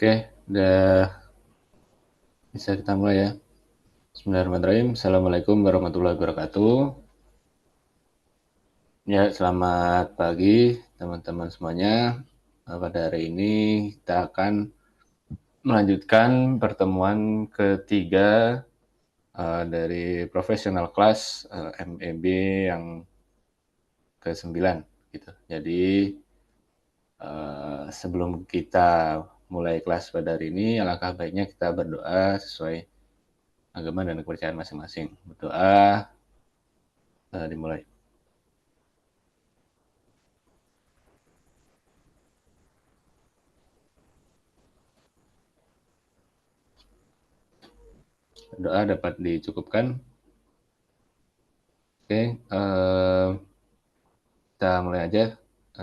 Oke, udah bisa kita mulai ya. Bismillahirrahmanirrahim. Assalamualaikum warahmatullahi wabarakatuh. Ya, selamat pagi teman-teman semuanya. Pada hari ini kita akan melanjutkan pertemuan ketiga dari professional class MEB yang ke-9 gitu. Jadi sebelum kita mulai kelas pada hari ini, alangkah baiknya kita berdoa sesuai agama dan kepercayaan masing-masing. Berdoa dimulai. Doa dapat dicukupkan. Oke, kita mulai aja.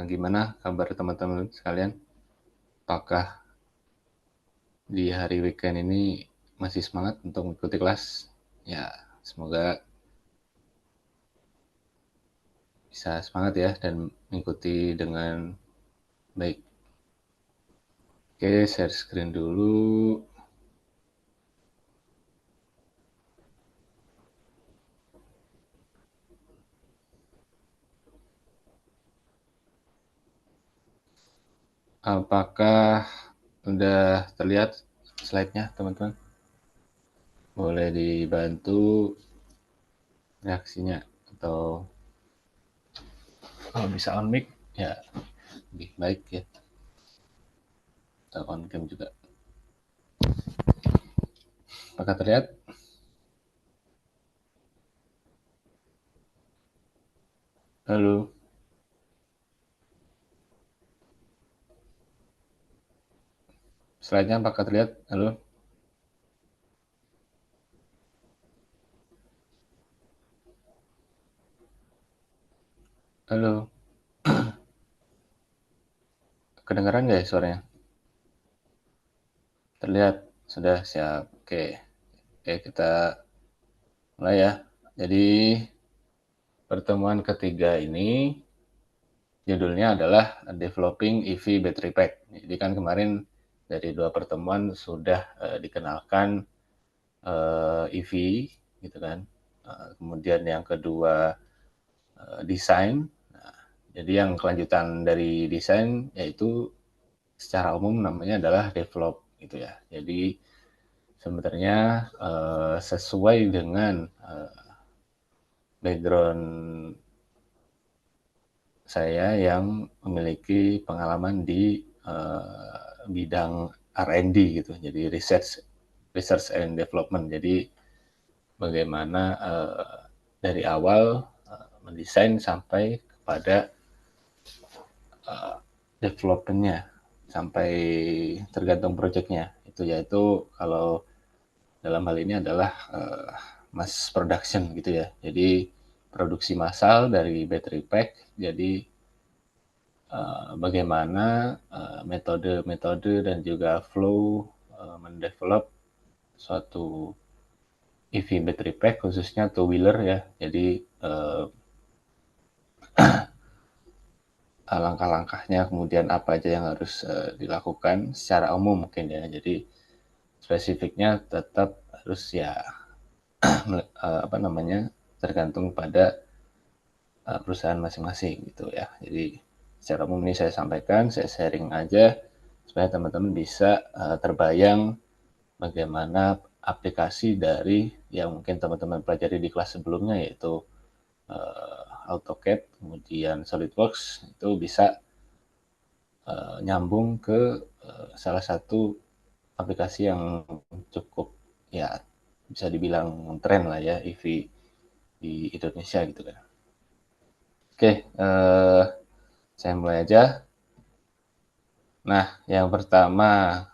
Gimana kabar teman-teman sekalian? Apakah di hari weekend ini masih semangat untuk mengikuti kelas? Ya, semoga bisa semangat ya dan mengikuti dengan baik. Oke, share screen dulu. Apakah udah terlihat slide-nya, teman-teman? Boleh dibantu reaksinya atau kalau bisa on mic ya lebih baik ya. Atau on cam juga. Apakah terlihat? Halo. Slide-nya apakah terlihat? Halo. Halo. Kedengaran nggak ya suaranya? Terlihat? Sudah siap. Oke. Oke, kita mulai ya. Jadi pertemuan ketiga ini judulnya adalah Developing EV Battery Pack. Jadi kan kemarin dari dua pertemuan sudah dikenalkan EV gitu kan. Kemudian yang kedua desain. Nah, jadi yang kelanjutan dari desain yaitu secara umum namanya adalah develop gitu ya. Jadi sebenarnya sesuai dengan background saya yang memiliki pengalaman di bidang R&D gitu, jadi research and development. Jadi bagaimana dari awal mendesain sampai kepada developmentnya sampai tergantung projectnya itu, yaitu kalau dalam hal ini adalah mass production gitu ya. Jadi produksi massal dari battery pack. Jadi bagaimana metode-metode dan juga flow mendevelop suatu EV battery pack khususnya two wheeler ya. Jadi langkah-langkahnya, kemudian apa aja yang harus dilakukan secara umum mungkin ya. Jadi spesifiknya tetap harus ya apa namanya tergantung pada perusahaan masing-masing gitu ya. Jadi secara umum ini saya sampaikan, saya sharing aja supaya teman-teman bisa terbayang bagaimana aplikasi dari yang mungkin teman-teman pelajari di kelas sebelumnya, yaitu AutoCAD, kemudian SolidWorks, itu bisa nyambung ke salah satu aplikasi yang cukup ya bisa dibilang tren lah ya, EV di Indonesia gitu kan. Oke, saya mulai aja. Nah, yang pertama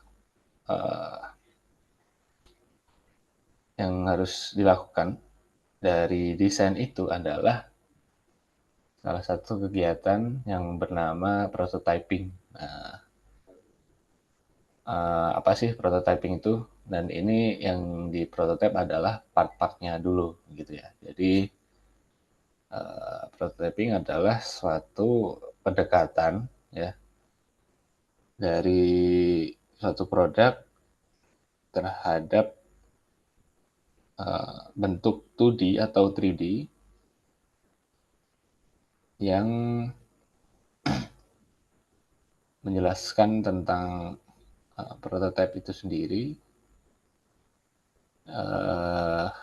yang harus dilakukan dari desain itu adalah salah satu kegiatan yang bernama prototyping. Nah, apa sih prototyping itu? Dan ini yang di prototype adalah part-partnya dulu gitu ya. Jadi prototyping adalah suatu pendekatan ya dari suatu produk terhadap bentuk 2D atau 3D yang menjelaskan tentang prototipe itu sendiri,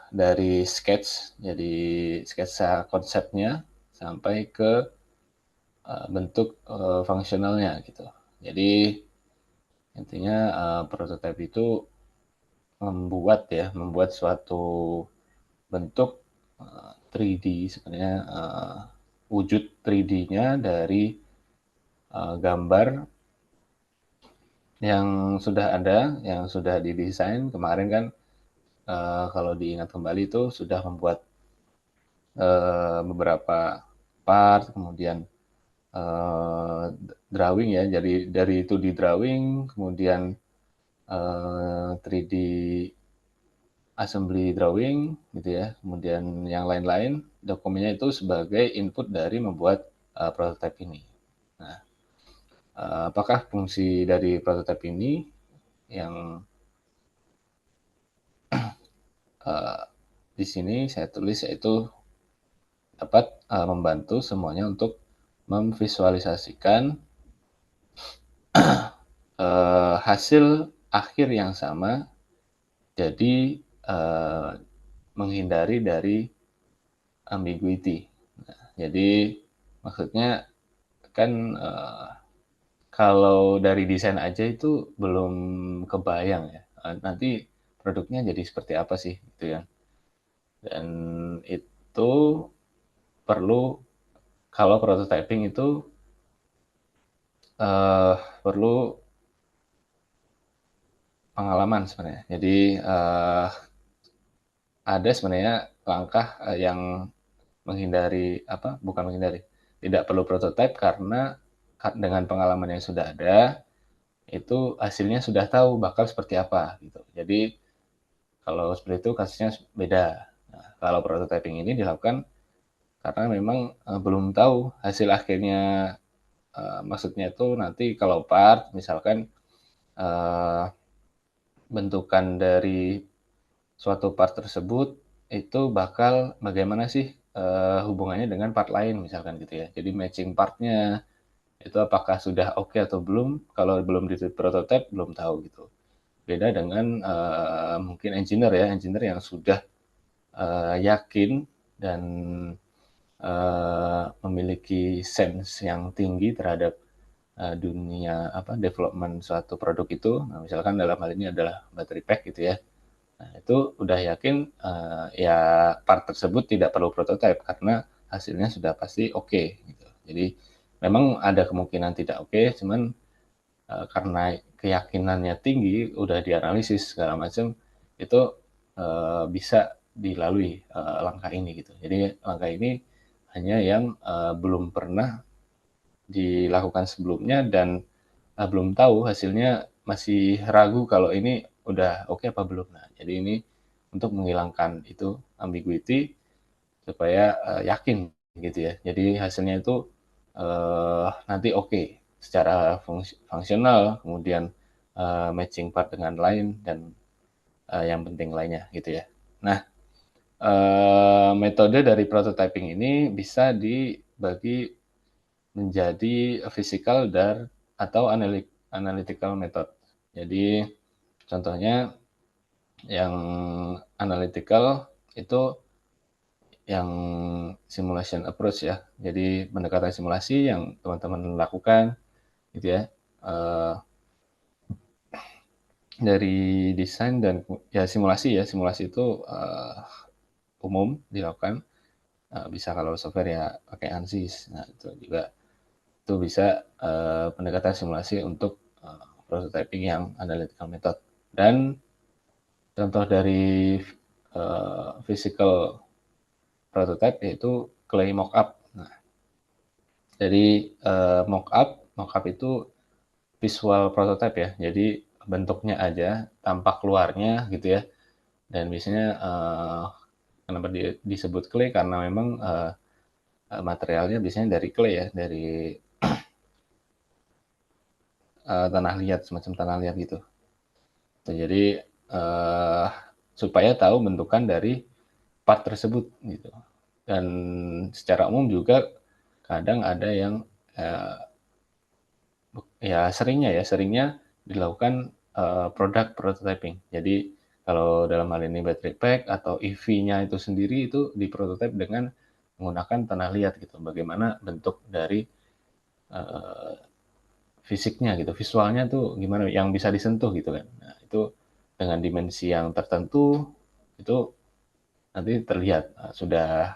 dari sketch, jadi sketsa konsepnya sampai ke bentuk fungsionalnya gitu. Jadi intinya prototipe itu membuat suatu bentuk 3D sebenarnya, wujud 3D-nya dari gambar yang sudah ada, yang sudah didesain kemarin kan. Kalau diingat kembali itu sudah membuat beberapa part, kemudian drawing ya, jadi dari 2D drawing, kemudian 3D assembly drawing gitu ya, kemudian yang lain-lain, dokumennya itu sebagai input dari membuat prototipe ini. Nah, apakah fungsi dari prototipe ini yang di sini saya tulis, yaitu dapat membantu semuanya untuk memvisualisasikan hasil akhir yang sama, jadi menghindari dari ambiguity. Nah, jadi maksudnya kan kalau dari desain aja itu belum kebayang ya, nanti produknya jadi seperti apa sih gitu ya. Dan itu perlu, kalau prototyping itu perlu pengalaman sebenarnya. Jadi ada sebenarnya langkah yang bukan menghindari, tidak perlu prototype karena dengan pengalaman yang sudah ada, itu hasilnya sudah tahu bakal seperti apa gitu. Jadi kalau seperti itu kasusnya beda. Nah, kalau prototyping ini dilakukan karena memang belum tahu hasil akhirnya, maksudnya itu nanti kalau part misalkan bentukan dari suatu part tersebut itu bakal bagaimana sih hubungannya dengan part lain misalkan gitu ya. Jadi matching partnya itu apakah sudah oke atau belum, kalau belum di prototype belum tahu gitu. Beda dengan mungkin engineer yang sudah yakin dan memiliki sense yang tinggi terhadap dunia development suatu produk itu. Nah, misalkan dalam hal ini adalah battery pack gitu ya. Nah, itu udah yakin ya part tersebut tidak perlu prototype karena hasilnya sudah pasti oke gitu. Jadi memang ada kemungkinan tidak oke, cuman karena keyakinannya tinggi, udah dianalisis segala macam, itu bisa dilalui langkah ini gitu. Jadi langkah ini hanya yang belum pernah dilakukan sebelumnya dan belum tahu hasilnya, masih ragu kalau ini udah oke apa belum. Nah, jadi ini untuk menghilangkan itu ambiguity supaya yakin gitu ya. Jadi hasilnya itu nanti oke secara fungsional, kemudian matching part dengan lain dan yang penting lainnya gitu ya. Nah, metode dari prototyping ini bisa dibagi menjadi physical atau analytical method. Jadi contohnya yang analytical itu yang simulation approach ya. Jadi pendekatan simulasi yang teman-teman lakukan gitu ya. Dari desain dan ya simulasi itu umum dilakukan. Bisa kalau software ya pakai ANSYS. Nah, itu juga itu bisa pendekatan simulasi untuk prototyping yang analytical method. Dan contoh dari physical prototype yaitu clay mockup. Nah, jadi mockup itu visual prototype ya. Jadi bentuknya aja, tampak luarnya gitu ya. Dan biasanya kenapa disebut clay karena memang materialnya biasanya dari clay ya, dari tanah liat, semacam tanah liat gitu. Jadi supaya tahu bentukan dari part tersebut gitu. Dan secara umum juga kadang ada yang seringnya dilakukan product prototyping. Jadi kalau dalam hal ini battery pack atau EV-nya itu sendiri itu diprototype dengan menggunakan tanah liat gitu. Bagaimana bentuk dari fisiknya gitu, visualnya tuh gimana yang bisa disentuh gitu kan. Nah, itu dengan dimensi yang tertentu itu nanti terlihat sudah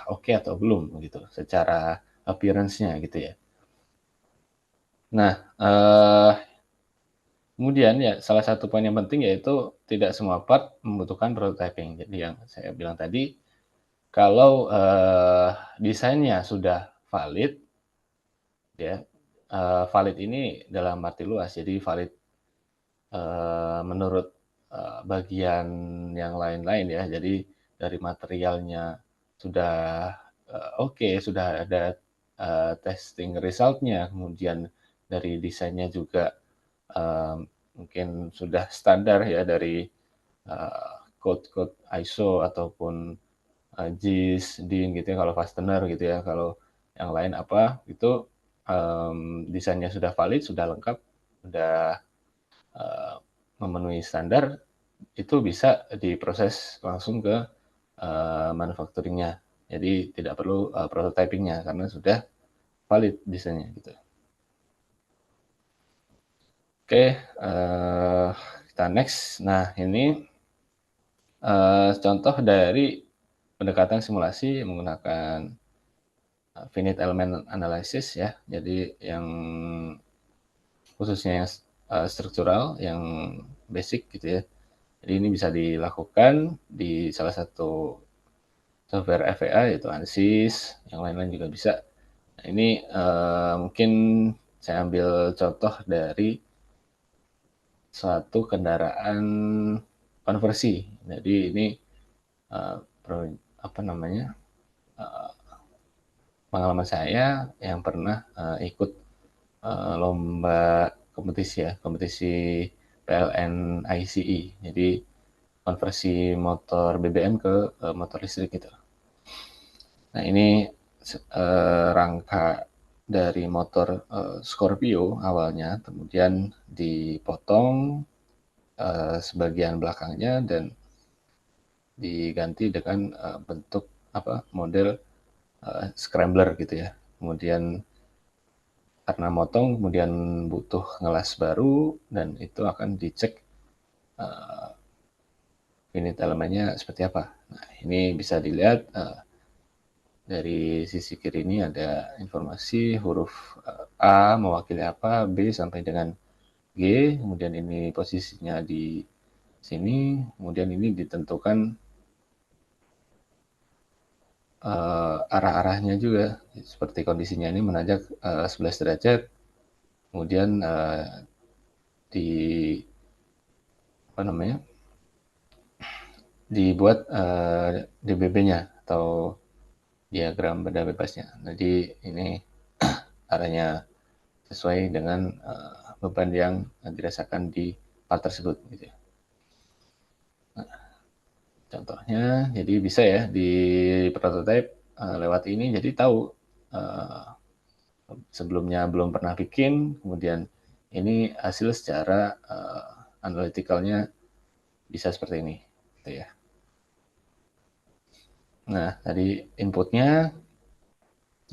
oke atau belum gitu secara appearance-nya gitu ya. Nah, kemudian ya salah satu poin yang penting yaitu tidak semua part membutuhkan prototyping. Jadi yang saya bilang tadi, kalau desainnya sudah valid, ya valid ini dalam arti luas. Jadi valid menurut bagian yang lain-lain ya. Jadi dari materialnya sudah oke, sudah ada testing resultnya, kemudian dari desainnya juga mungkin sudah standar ya dari code-code ISO ataupun JIS, DIN gitu ya, kalau fastener gitu ya. Kalau yang lain apa, itu desainnya sudah valid, sudah lengkap, sudah memenuhi standar, itu bisa diproses langsung ke manufacturing-nya. Jadi tidak perlu prototyping-nya karena sudah valid desainnya gitu. Oke, kita next. Nah, ini contoh dari pendekatan simulasi menggunakan finite element analysis ya. Jadi yang khususnya yang struktural, yang basic gitu ya. Jadi ini bisa dilakukan di salah satu software FEA yaitu ANSYS, yang lain-lain juga bisa. Nah, ini mungkin saya ambil contoh dari suatu kendaraan konversi. Jadi ini apa namanya pengalaman saya yang pernah ikut lomba kompetisi PLN ICE. Jadi konversi motor BBM ke motor listrik gitu. Nah ini rangka dari motor Scorpio awalnya, kemudian dipotong sebagian belakangnya dan diganti dengan bentuk model scrambler gitu ya. Kemudian karena motong, kemudian butuh ngelas baru dan itu akan dicek unit elemennya seperti apa. Nah ini bisa dilihat dari sisi kiri ini ada informasi huruf A mewakili apa, B sampai dengan G, kemudian ini posisinya di sini, kemudian ini ditentukan arah-arahnya juga, seperti kondisinya ini menanjak 11 derajat, kemudian di apa namanya dibuat DBB-nya atau diagram benda bebasnya. Jadi ini arahnya sesuai dengan beban yang dirasakan di part tersebut gitu ya. Contohnya, jadi bisa ya di prototype lewat ini, jadi tahu sebelumnya belum pernah bikin, kemudian ini hasil secara analyticalnya bisa seperti ini, gitu ya. Nah, tadi inputnya,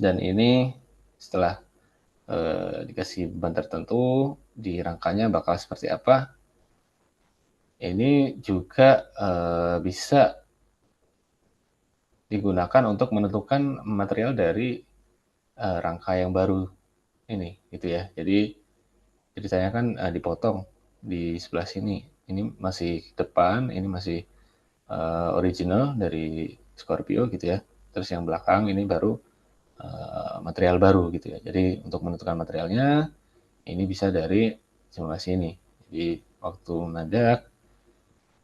dan ini setelah dikasih beban tertentu, di rangkanya bakal seperti apa. Ini juga bisa digunakan untuk menentukan material dari rangka yang baru ini gitu ya. Jadi ceritanya kan dipotong di sebelah sini. Ini masih depan, ini masih original dari Scorpio gitu ya. Terus yang belakang ini baru material baru gitu ya. Jadi untuk menentukan materialnya ini bisa dari simulasi ini. Jadi waktu menanjak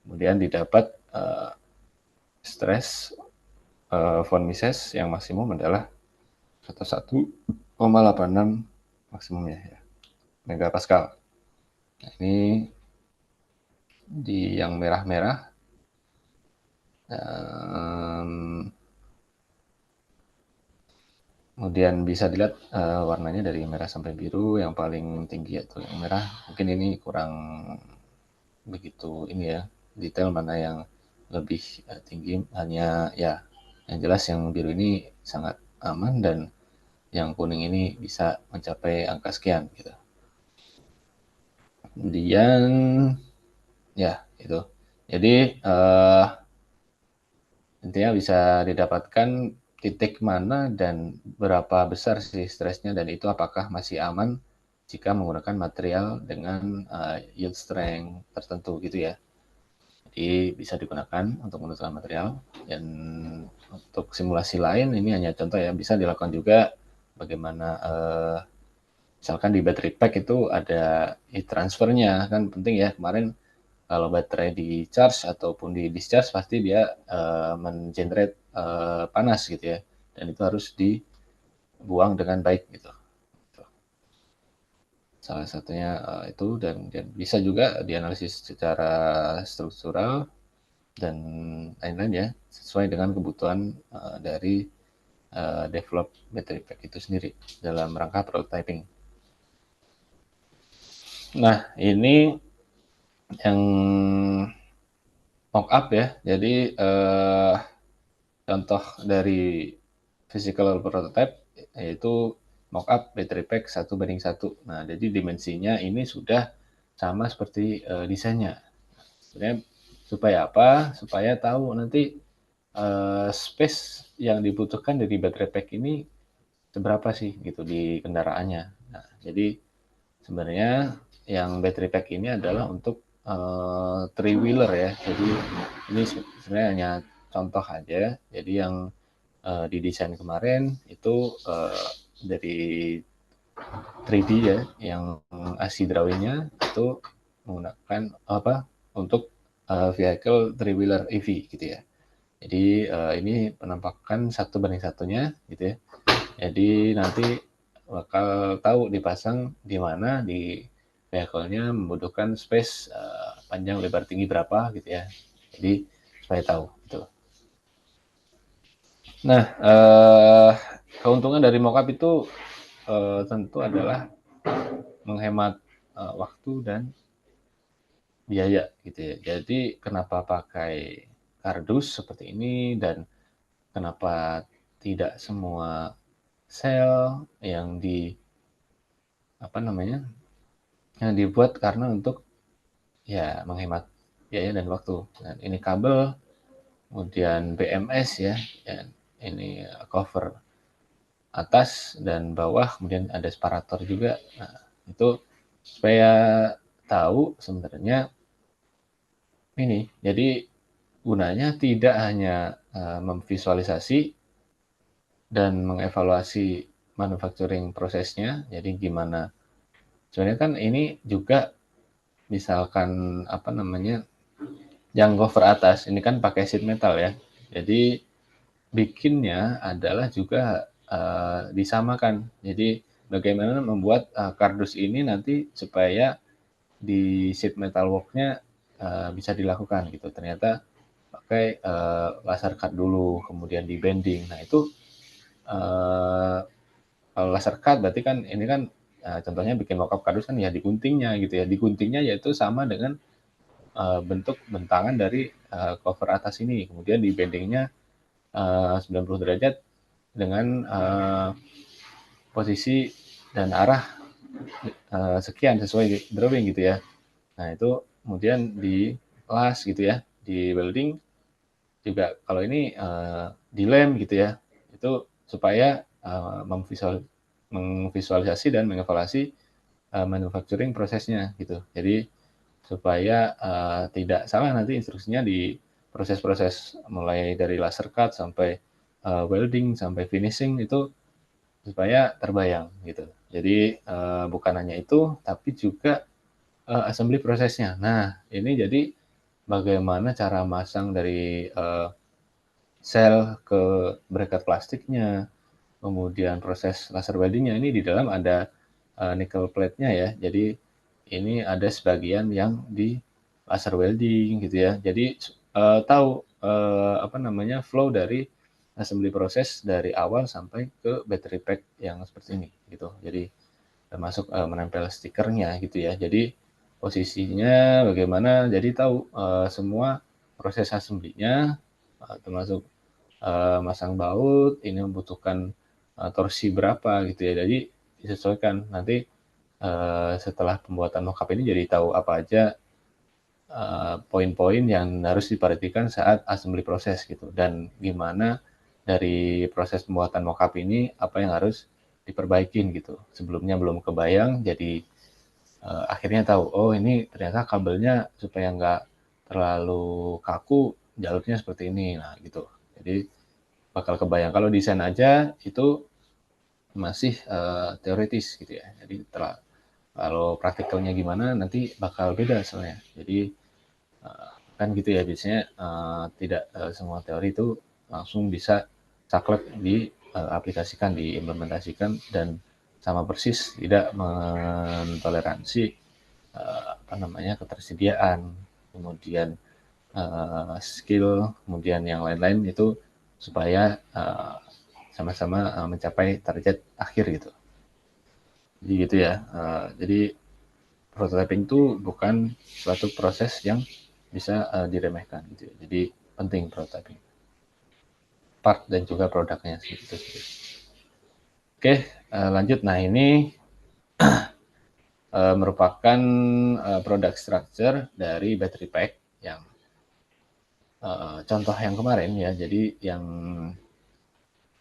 kemudian didapat stress von Mises yang maksimum adalah 11,86 maksimumnya ya, megapascal. Nah, ini di yang merah-merah. Kemudian bisa dilihat warnanya dari merah sampai biru, yang paling tinggi yaitu yang merah. Mungkin ini kurang begitu ini ya, detail mana yang lebih tinggi, hanya ya yang jelas yang biru ini sangat aman dan yang kuning ini bisa mencapai angka sekian gitu. Kemudian ya itu. Jadi intinya bisa didapatkan titik mana dan berapa besar sih stresnya, dan itu apakah masih aman jika menggunakan material dengan yield strength tertentu gitu ya. Jadi bisa digunakan untuk menentukan material. Dan untuk simulasi lain, ini hanya contoh ya, bisa dilakukan juga bagaimana misalkan di battery pack itu ada heat transfernya, kan penting ya. Kemarin kalau baterai di charge ataupun di discharge pasti dia mengenerate panas gitu ya, dan itu harus dibuang dengan baik gitu. Salah satunya itu, dan bisa juga dianalisis secara struktural dan lain-lain ya, sesuai dengan kebutuhan dari develop battery pack itu sendiri dalam rangka prototyping. Nah, ini yang mock-up ya. Jadi contoh dari physical prototype yaitu mock-up battery pack 1:1. Nah, jadi dimensinya ini sudah sama seperti desainnya. Sebenarnya supaya apa? Supaya tahu nanti space yang dibutuhkan dari baterai pack ini seberapa sih gitu di kendaraannya. Nah, jadi sebenarnya yang battery pack ini adalah untuk three wheeler ya. Jadi ini sebenarnya hanya contoh aja. Jadi yang didesain kemarin itu dari 3D ya, yang ASI drawingnya itu menggunakan apa untuk vehicle three wheeler EV gitu ya. Jadi ini penampakan 1:1-nya gitu ya. Jadi nanti bakal tahu dipasang di mana di vehicle-nya membutuhkan space panjang lebar tinggi berapa gitu ya. Jadi supaya tahu gitu. Nah, keuntungan dari mockup itu tentu adalah menghemat waktu dan biaya gitu ya. Jadi kenapa pakai kardus seperti ini, dan kenapa tidak semua sel yang di apa namanya yang dibuat karena untuk ya menghemat biaya dan waktu. Dan ini kabel, kemudian BMS ya, dan ini cover atas dan bawah, kemudian ada separator juga. Nah, itu supaya tahu sebenarnya ini. Jadi gunanya tidak hanya memvisualisasi dan mengevaluasi manufacturing prosesnya. Jadi gimana? Sebenarnya kan ini juga misalkan apa namanya yang cover atas ini kan pakai sheet metal ya. Jadi bikinnya adalah juga disamakan. Jadi bagaimana membuat kardus ini nanti supaya di sheet metal work-nya bisa dilakukan gitu. Ternyata pakai laser cut dulu, kemudian di bending. Nah itu kalau laser cut berarti kan ini kan contohnya bikin mockup kardus kan ya di guntingnya gitu ya. Di guntingnya yaitu sama dengan bentuk bentangan dari cover atas ini. Kemudian di bendingnya 90 derajat dengan posisi dan arah sekian sesuai drawing gitu ya. Nah itu kemudian di las gitu ya, di welding juga kalau ini dilem gitu ya, itu supaya memvisualisasi dan mengevaluasi manufacturing prosesnya gitu. Jadi supaya tidak salah nanti instruksinya di proses-proses mulai dari laser cut sampai welding sampai finishing itu supaya terbayang gitu. Jadi bukan hanya itu, tapi juga assembly prosesnya. Nah, ini jadi bagaimana cara masang dari sel ke bracket plastiknya, kemudian proses laser weldingnya. Ini di dalam ada nickel plate-nya ya. Jadi ini ada sebagian yang di laser welding gitu ya. Jadi tahu apa namanya flow dari assembly proses dari awal sampai ke battery pack yang seperti ini gitu. Jadi termasuk menempel stikernya gitu ya. Jadi posisinya bagaimana, jadi tahu semua proses assembly-nya, termasuk masang baut, ini membutuhkan torsi berapa gitu ya. Jadi disesuaikan nanti setelah pembuatan mockup ini jadi tahu apa aja poin-poin yang harus diperhatikan saat assembly proses gitu, dan gimana dari proses pembuatan mockup ini apa yang harus diperbaikin gitu. Sebelumnya belum kebayang, jadi akhirnya tahu, oh ini ternyata kabelnya supaya nggak terlalu kaku, jalurnya seperti ini, nah gitu. Jadi bakal kebayang. Kalau desain aja itu masih teoritis gitu ya. Jadi kalau praktikalnya gimana nanti bakal beda soalnya. Jadi kan gitu ya, biasanya tidak semua teori itu langsung bisa saklek diaplikasikan, diimplementasikan, dan sama persis tidak mentoleransi apa namanya ketersediaan, kemudian skill, kemudian yang lain-lain itu supaya sama-sama mencapai target akhir gitu. Jadi gitu ya. Jadi prototyping itu bukan suatu proses yang bisa diremehkan gitu ya. Jadi penting prototyping, part dan juga produknya gitu. Oke, lanjut. Nah ini merupakan product structure dari battery pack yang contoh yang kemarin ya. Jadi yang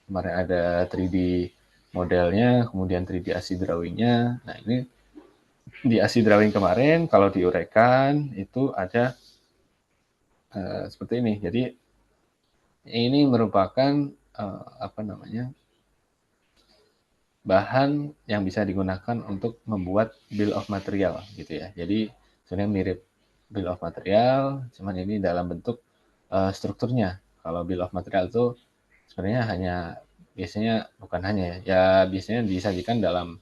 kemarin ada 3D modelnya, kemudian 3D AC drawing-nya. Nah ini di AC drawing kemarin kalau diuraikan itu ada seperti ini. Jadi ini merupakan apa namanya bahan yang bisa digunakan untuk membuat bill of material gitu ya. Jadi sebenarnya mirip bill of material, cuman ini dalam bentuk strukturnya. Kalau bill of material itu sebenarnya hanya biasanya bukan hanya ya biasanya disajikan dalam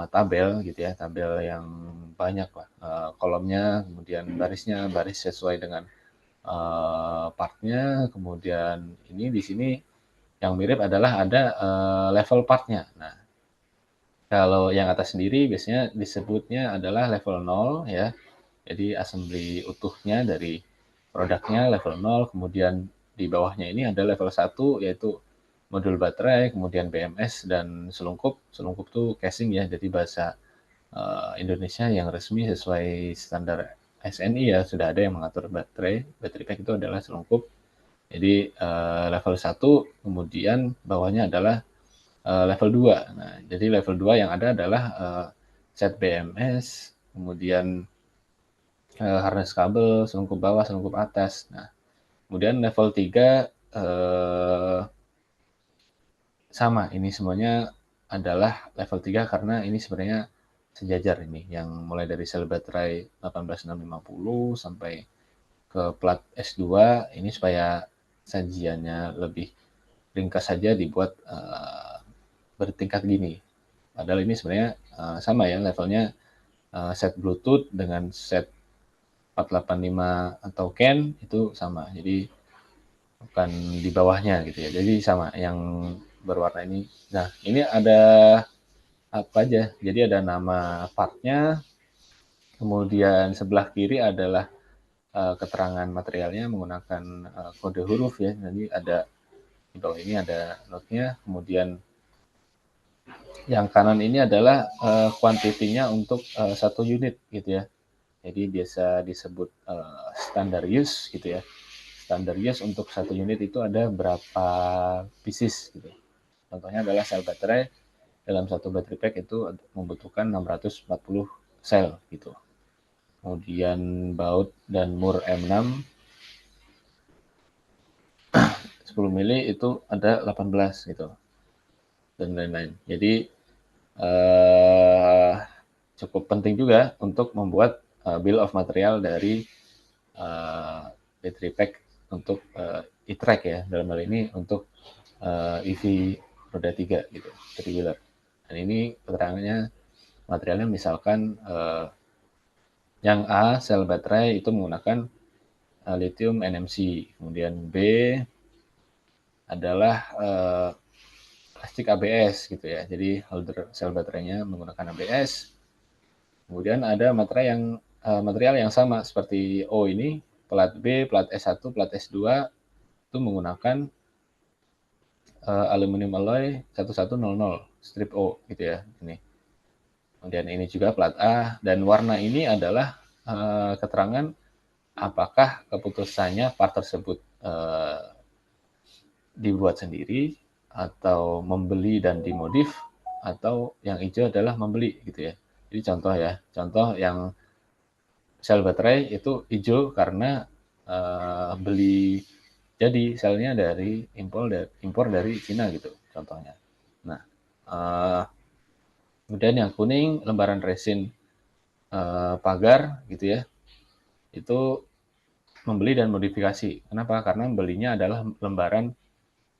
tabel gitu ya, tabel yang banyak lah kolomnya, kemudian baris sesuai dengan partnya, kemudian ini di sini yang mirip adalah ada level partnya. Nah, kalau yang atas sendiri biasanya disebutnya adalah level 0 ya. Jadi assembly utuhnya dari produknya level 0, kemudian di bawahnya ini ada level 1 yaitu modul baterai, kemudian BMS dan selungkup. Selungkup itu casing ya, jadi bahasa Indonesia yang resmi sesuai standar SNI ya, sudah ada yang mengatur baterai. Battery pack itu adalah selungkup. Jadi level 1, kemudian bawahnya adalah level 2. Nah, jadi level 2 yang ada adalah set BMS, kemudian harness kabel, selungkup bawah, selungkup atas. Nah, kemudian level 3 sama, ini semuanya adalah level 3 karena ini sebenarnya sejajar ini, yang mulai dari sel baterai 18650 sampai ke plat S2 ini supaya sajiannya lebih ringkas saja dibuat bertingkat gini. Padahal ini sebenarnya sama ya levelnya, set Bluetooth dengan set 485 atau CAN itu sama. Jadi bukan di bawahnya gitu ya. Jadi sama yang berwarna ini. Nah, ini ada apa aja? Jadi ada nama partnya, kemudian sebelah kiri adalah keterangan materialnya menggunakan kode huruf ya. Jadi ada di bawah ini ada notnya, kemudian yang kanan ini adalah kuantitinya untuk satu unit gitu ya. Jadi biasa disebut standar use gitu ya. Standar use untuk satu unit itu ada berapa pieces gitu. Contohnya adalah sel baterai, dalam satu battery pack itu membutuhkan 640 sel gitu. Kemudian baut dan mur M6 10 mili itu ada 18 gitu, dan lain-lain. Jadi cukup penting juga untuk membuat bill of material dari battery pack untuk e-track ya, dalam hal ini untuk EV roda 3 gitu, 3-wheeler. Dan ini keterangannya materialnya misalkan Yang A, sel baterai itu menggunakan lithium NMC. Kemudian B adalah plastik ABS gitu ya. Jadi holder sel baterainya menggunakan ABS. Kemudian ada material yang sama seperti O ini, plat B, plat S1, plat S2 itu menggunakan aluminium alloy 1100 strip O gitu ya. Ini. Kemudian ini juga plat A dan warna ini adalah keterangan apakah keputusannya part tersebut dibuat sendiri atau membeli dan dimodif atau yang hijau adalah membeli gitu ya. Jadi contoh yang sel baterai itu hijau karena beli jadi selnya dari impor dari Cina gitu contohnya. Nah, kemudian yang kuning lembaran resin pagar gitu ya, itu membeli dan modifikasi. Kenapa? Karena belinya adalah lembaran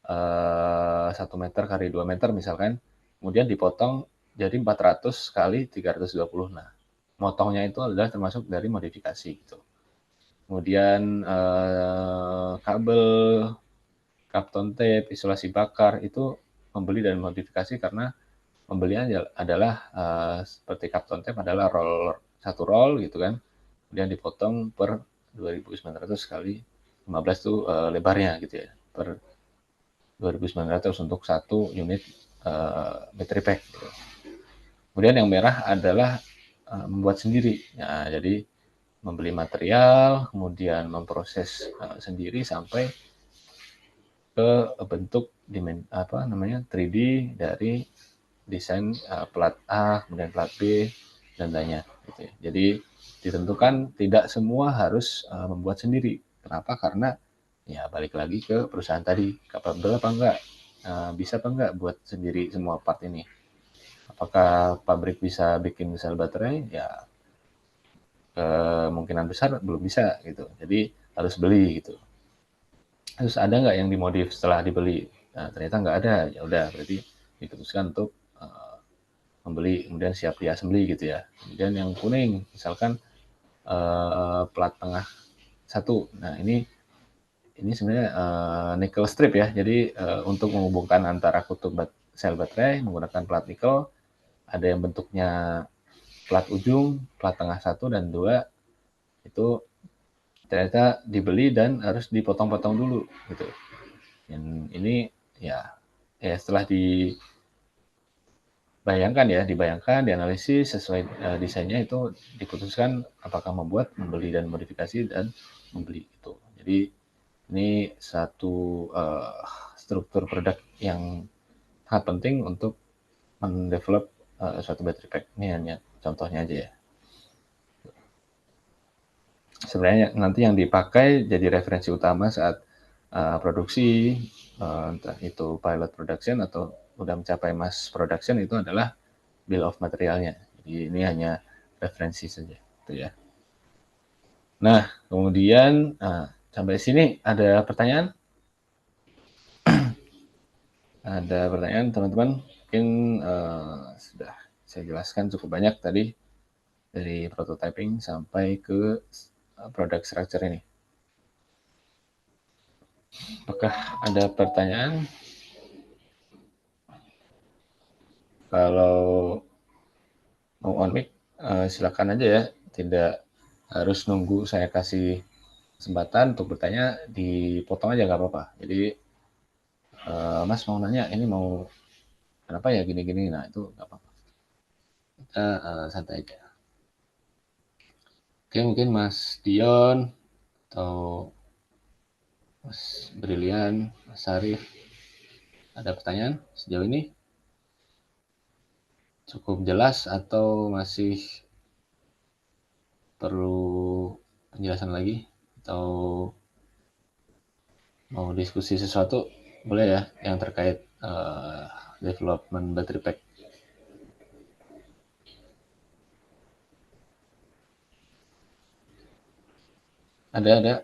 1 meter kali 2 meter misalkan, kemudian dipotong jadi 400 kali 320. Nah, motongnya itu adalah termasuk dari modifikasi gitu. Kemudian kabel, Kapton tape, isolasi bakar itu membeli dan modifikasi karena pembelian adalah seperti Kapton tape adalah satu roll gitu kan, kemudian dipotong per 2.900 kali 15 tuh lebarnya gitu ya, per 2.900 untuk satu unit battery pack. Gitu. Kemudian yang merah adalah membuat sendiri. Nah, jadi membeli material, kemudian memproses sendiri sampai ke bentuk 3D dari desain plat A, kemudian plat B dan lainnya. Gitu ya. Jadi ditentukan tidak semua harus membuat sendiri. Kenapa? Karena ya balik lagi ke perusahaan tadi, kapabel apa enggak, bisa apa enggak buat sendiri semua part ini. Apakah pabrik bisa bikin sel baterai? Ya kemungkinan besar belum bisa gitu. Jadi harus beli gitu. Terus ada nggak yang dimodif setelah dibeli? Nah, ternyata nggak ada. Ya udah berarti diputuskan untuk membeli kemudian siap diassembly gitu ya. Kemudian yang kuning misalkan plat tengah satu. Nah ini sebenarnya nickel strip ya. Jadi untuk menghubungkan antara kutub sel baterai menggunakan plat nikel, ada yang bentuknya plat ujung, plat tengah 1 dan 2 itu ternyata dibeli dan harus dipotong-potong dulu gitu. Dan ini ya setelah dibayangkan, dianalisis sesuai desainnya itu diputuskan apakah membuat, membeli dan modifikasi dan membeli itu. Jadi ini satu struktur produk yang sangat penting untuk mendevelop suatu battery pack. Ini hanya contohnya aja ya. Sebenarnya nanti yang dipakai jadi referensi utama saat produksi, entah itu pilot production atau udah mencapai mass production itu adalah bill of materialnya. Jadi ini hanya referensi saja, gitu ya. Nah, kemudian sampai sini ada pertanyaan? Ada pertanyaan teman-teman? Mungkin sudah saya jelaskan cukup banyak tadi dari prototyping sampai ke product structure ini. Apakah ada pertanyaan? Kalau mau on mic, silakan aja ya. Tidak harus nunggu saya kasih kesempatan untuk bertanya, dipotong aja nggak apa-apa. Jadi, Mas mau nanya, ini mau kenapa ya gini-gini, nah itu nggak apa-apa. Kita santai aja. Oke, mungkin Mas Dion atau Mas Brilian, Mas Sarif, ada pertanyaan sejauh ini? Cukup jelas atau masih perlu penjelasan lagi? Atau mau diskusi sesuatu? Boleh ya, yang terkait development battery pack. Ada.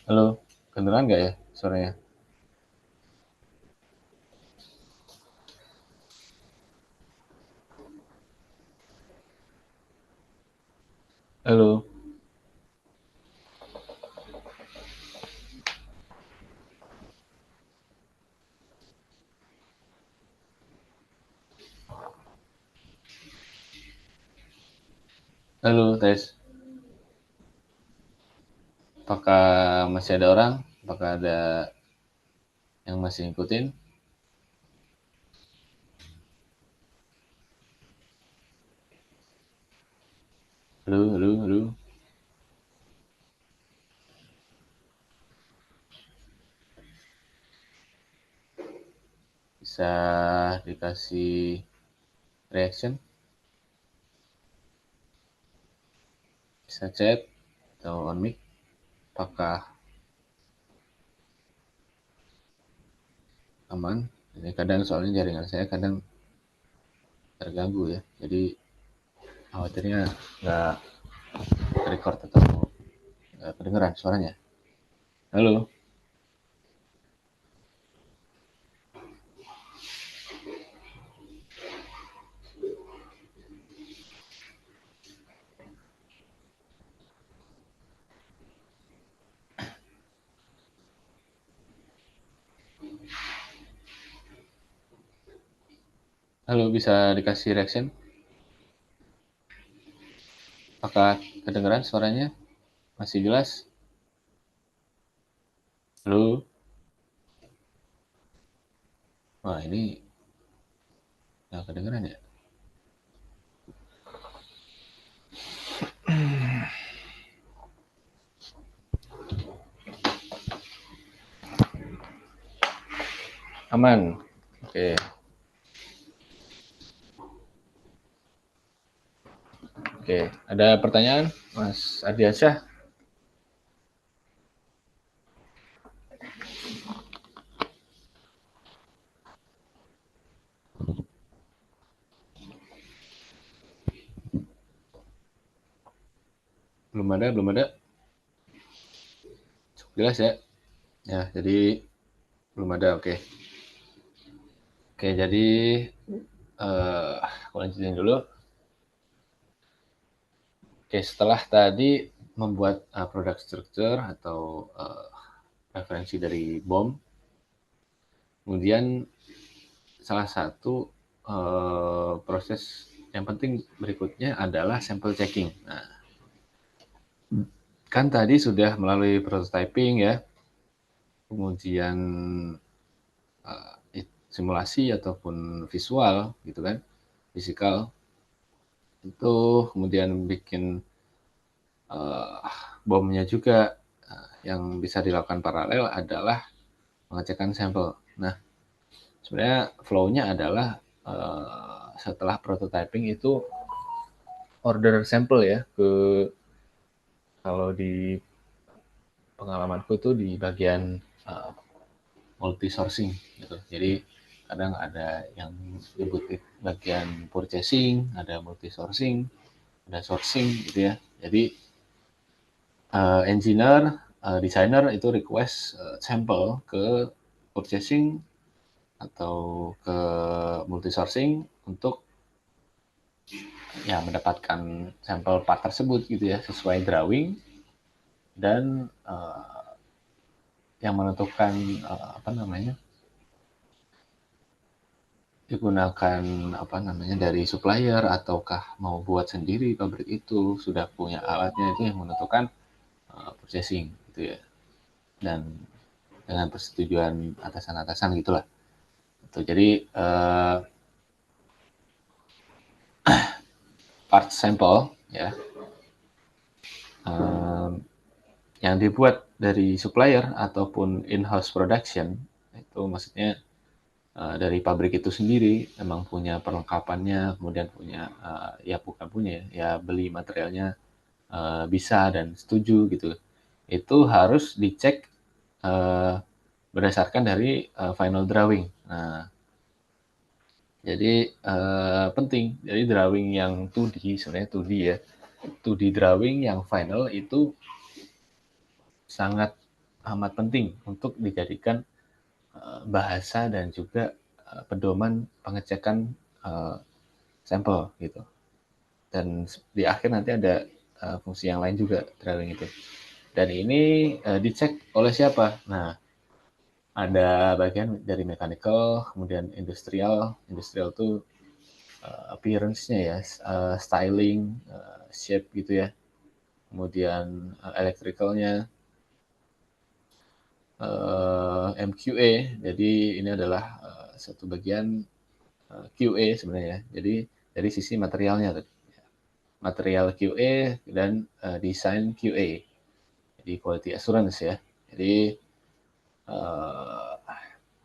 Halo, kedengeran nggak ya suaranya? Halo. Halo, tes. Apakah masih ada orang? Apakah ada yang masih ngikutin? Halo, halo, halo. Bisa dikasih reaction? Bisa chat atau on mic? Apakah aman? Ini kadang soalnya jaringan saya kadang terganggu ya. Jadi khawatirnya nggak record atau nggak kedengeran suaranya. Halo. Halo, bisa dikasih reaction? Apakah kedengeran suaranya? Masih jelas? Halo? Wah, ini nggak kedengeran ya? Aman? Oke. Oke, ada pertanyaan, Mas Ardiansyah? Belum ada, belum ada. Cukup jelas ya. Ya, jadi belum ada. Oke. Oke, jadi aku lanjutin dulu. Oke, setelah tadi membuat product structure atau referensi dari BOM, kemudian salah satu proses yang penting berikutnya adalah sample checking. Nah, kan tadi sudah melalui prototyping ya, kemudian simulasi ataupun visual gitu kan, fisikal itu, kemudian bikin bomnya juga. Yang bisa dilakukan paralel adalah pengecekan sampel. Nah, sebenarnya flow-nya adalah setelah prototyping itu order sampel ya, ke kalau di pengalamanku tuh di bagian multi sourcing gitu. Jadi kadang ada yang disebut bagian purchasing, ada multi sourcing, ada sourcing gitu ya. Jadi engineer, designer itu request sampel ke purchasing atau ke multi sourcing untuk ya mendapatkan sampel part tersebut gitu ya, sesuai drawing, dan yang menentukan apa namanya, digunakan apa namanya dari supplier ataukah mau buat sendiri pabrik itu sudah punya alatnya, itu yang menentukan purchasing gitu ya, dan dengan persetujuan atasan-atasan gitulah. Jadi part sampel ya yang dibuat dari supplier ataupun in-house production, itu maksudnya dari pabrik itu sendiri memang punya perlengkapannya, kemudian punya ya bukan punya ya beli materialnya, bisa dan setuju gitu. Itu harus dicek berdasarkan dari final drawing. Nah, jadi penting. Jadi drawing yang 2D, sebenarnya 2D ya. 2D drawing yang final itu sangat amat penting untuk dijadikan bahasa dan juga pedoman pengecekan sampel gitu. Dan di akhir nanti ada fungsi yang lain juga drawing itu. Dan ini dicek oleh siapa? Nah, ada bagian dari mechanical, kemudian industrial. Industrial tuh appearance-nya ya, styling, shape gitu ya. Kemudian electrical-nya, MQA. Jadi ini adalah satu bagian QA sebenarnya. Jadi dari sisi materialnya, material QA dan desain QA. Jadi quality assurance ya. Jadi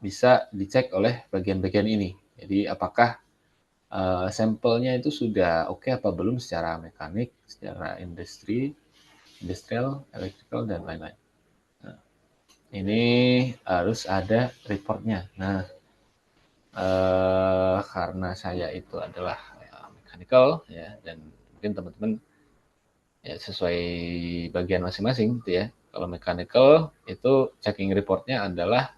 bisa dicek oleh bagian-bagian ini. Jadi apakah sampelnya itu sudah oke apa belum secara mekanik, secara industrial, electrical, dan lain-lain. Nah, ini harus ada reportnya. Nah, karena saya itu adalah mechanical ya, dan mungkin teman-teman ya sesuai bagian masing-masing gitu ya. Kalau mechanical itu checking reportnya adalah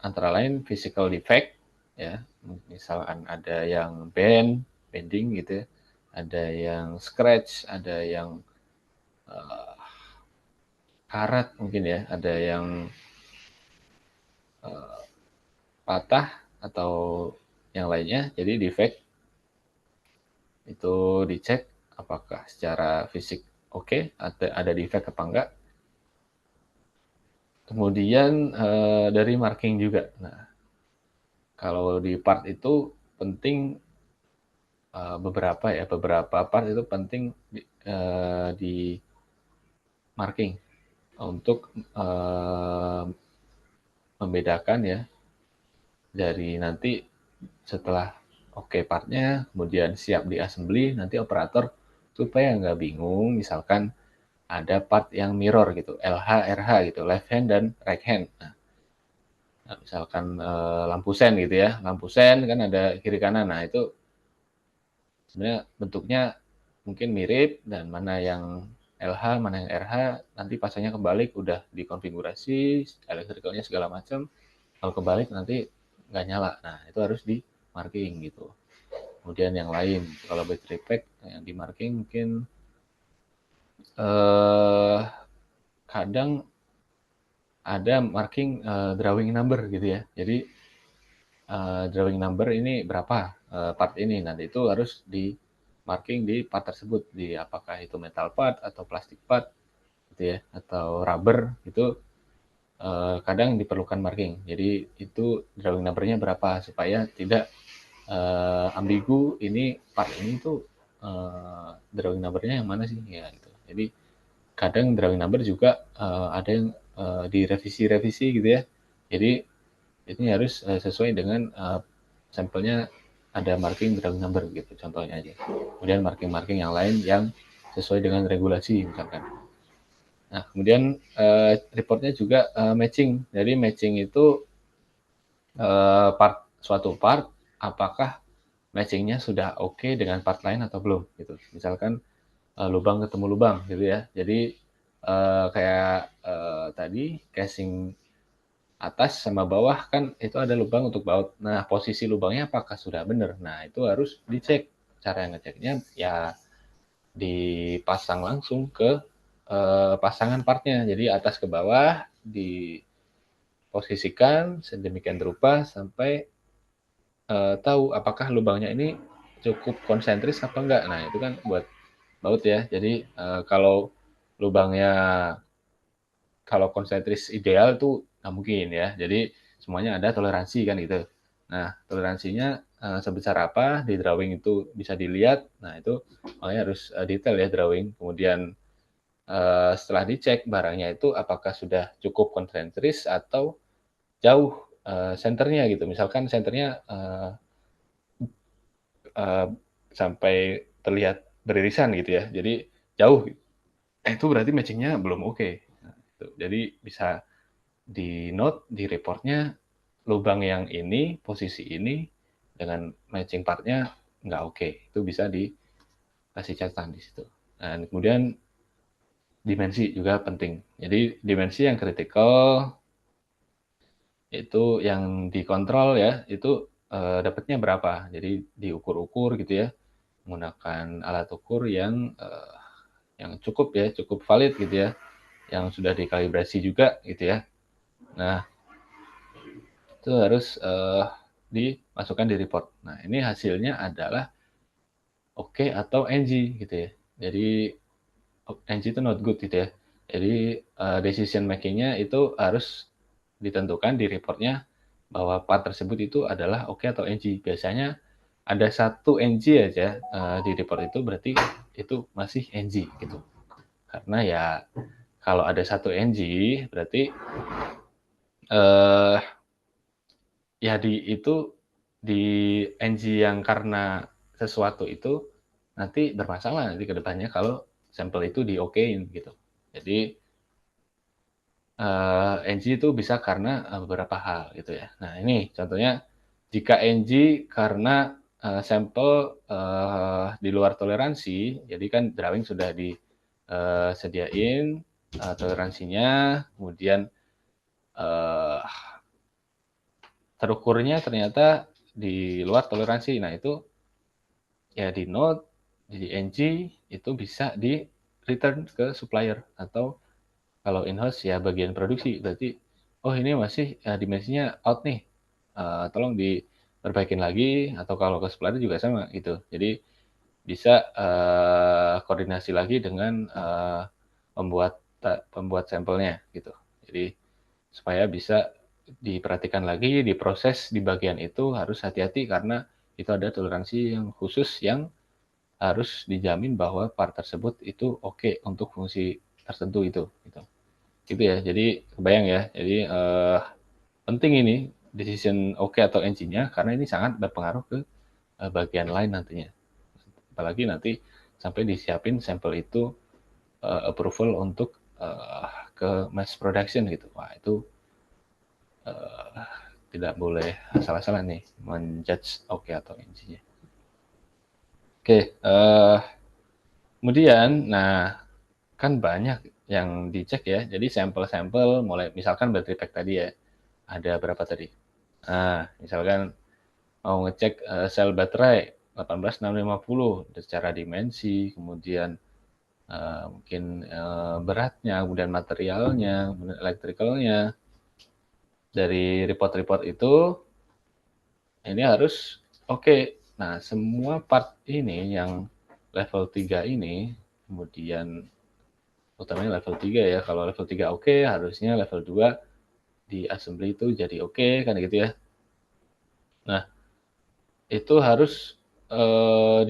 antara lain physical defect ya, misalkan ada yang bending gitu ya, ada yang scratch, ada yang karat mungkin ya, ada yang patah atau yang lainnya. Jadi defect itu dicek apakah secara fisik oke, ada defect apa enggak. Kemudian dari marking juga. Nah, kalau di part itu penting beberapa part itu penting di marking untuk membedakan ya dari nanti setelah oke partnya, kemudian siap di assembly, nanti operator supaya nggak bingung, misalkan ada part yang mirror gitu, LH, RH gitu, left hand dan right hand. Nah misalkan lampu sen gitu ya, lampu sen kan ada kiri kanan, nah itu sebenarnya bentuknya mungkin mirip, dan mana yang LH, mana yang RH, nanti pasangnya kebalik, udah dikonfigurasi, elektrikalnya segala macam, kalau kebalik nanti nggak nyala. Nah itu harus di marking gitu. Kemudian yang lain, kalau battery pack yang di marking mungkin kadang ada marking drawing number gitu ya. Jadi drawing number ini berapa part ini, nanti itu harus di marking di part tersebut, di apakah itu metal part atau plastik part gitu ya, atau rubber itu kadang diperlukan marking. Jadi itu drawing numbernya berapa supaya tidak ambigu, ini part ini tuh drawing numbernya yang mana sih ya gitu. Jadi kadang drawing number juga ada yang direvisi-revisi gitu ya. Jadi ini harus sesuai dengan sampelnya, ada marking drawing number gitu contohnya aja. Kemudian marking-marking yang lain yang sesuai dengan regulasi misalkan. Nah kemudian reportnya juga matching. Jadi matching itu suatu part apakah matchingnya sudah oke dengan part lain atau belum gitu. Misalkan lubang ketemu lubang gitu ya. Jadi kayak tadi casing atas sama bawah kan itu ada lubang untuk baut. Nah posisi lubangnya apakah sudah benar? Nah itu harus dicek. Cara ngeceknya ya dipasang langsung ke pasangan partnya. Jadi atas ke bawah diposisikan sedemikian rupa sampai tahu apakah lubangnya ini cukup konsentris apa enggak. Nah itu kan buat baut ya. Jadi kalau lubangnya kalau konsentris ideal tuh nggak mungkin ya. Jadi semuanya ada toleransi kan gitu. Nah toleransinya sebesar apa di drawing itu bisa dilihat. Nah itu makanya harus detail ya drawing. Kemudian setelah dicek barangnya itu apakah sudah cukup konsentris atau jauh senternya gitu. Misalkan senternya sampai terlihat beririsan gitu ya. Jadi jauh. Itu berarti matchingnya belum oke. Nah, jadi bisa di note di reportnya lubang yang ini, posisi ini dengan matching partnya nggak oke. Itu bisa dikasih catatan di situ. Dan kemudian dimensi juga penting. Jadi dimensi yang kritikal itu yang dikontrol ya, itu dapatnya berapa. Jadi diukur-ukur gitu ya. menggunakan alat ukur yang cukup ya, cukup valid gitu ya, yang sudah dikalibrasi juga gitu ya. Nah, itu harus dimasukkan di report. Nah, ini hasilnya adalah oke atau NG gitu ya. Jadi NG itu not good gitu ya. Jadi decision making-nya itu harus ditentukan di reportnya bahwa part tersebut itu adalah oke atau NG. Biasanya ada satu NG aja di report itu berarti itu masih NG gitu. Karena ya kalau ada satu NG berarti eh ya di NG yang karena sesuatu itu nanti bermasalah nanti ke depannya kalau sampel itu di-okein gitu. Jadi NG itu bisa karena beberapa hal gitu ya. Nah ini contohnya jika NG karena sampel di luar toleransi, jadi kan drawing sudah disediain toleransinya, kemudian terukurnya ternyata di luar toleransi. Nah itu ya di note, di NG itu bisa di return ke supplier atau kalau in-house ya bagian produksi. Berarti oh ini masih dimensinya out nih, tolong diperbaikin lagi atau kalau ke supplier juga sama gitu. Jadi bisa koordinasi lagi dengan pembuat sampelnya gitu. Jadi supaya bisa diperhatikan lagi, diproses di bagian itu harus hati-hati karena itu ada toleransi yang khusus yang harus dijamin bahwa part tersebut itu oke untuk fungsi tertentu itu gitu. Gitu ya. Jadi kebayang ya. Jadi penting ini decision oke atau NG-nya karena ini sangat berpengaruh ke bagian lain nantinya. Apalagi nanti sampai disiapin sampel itu approval untuk ke mass production gitu. Wah, itu tidak boleh salah-salah nih menjudge oke atau NG-nya. Oke, kemudian, nah kan banyak yang dicek ya. Jadi sampel-sampel mulai misalkan battery pack tadi ya, ada berapa tadi? Nah, misalkan mau ngecek sel baterai 18650 secara dimensi, kemudian mungkin beratnya, kemudian materialnya, kemudian elektrikalnya. Dari report-report itu ini harus oke. Nah, semua part ini yang level 3 ini, kemudian utamanya level 3 ya. Kalau level 3 oke, harusnya level 2 di assembly itu jadi oke, kan gitu ya. Nah, itu harus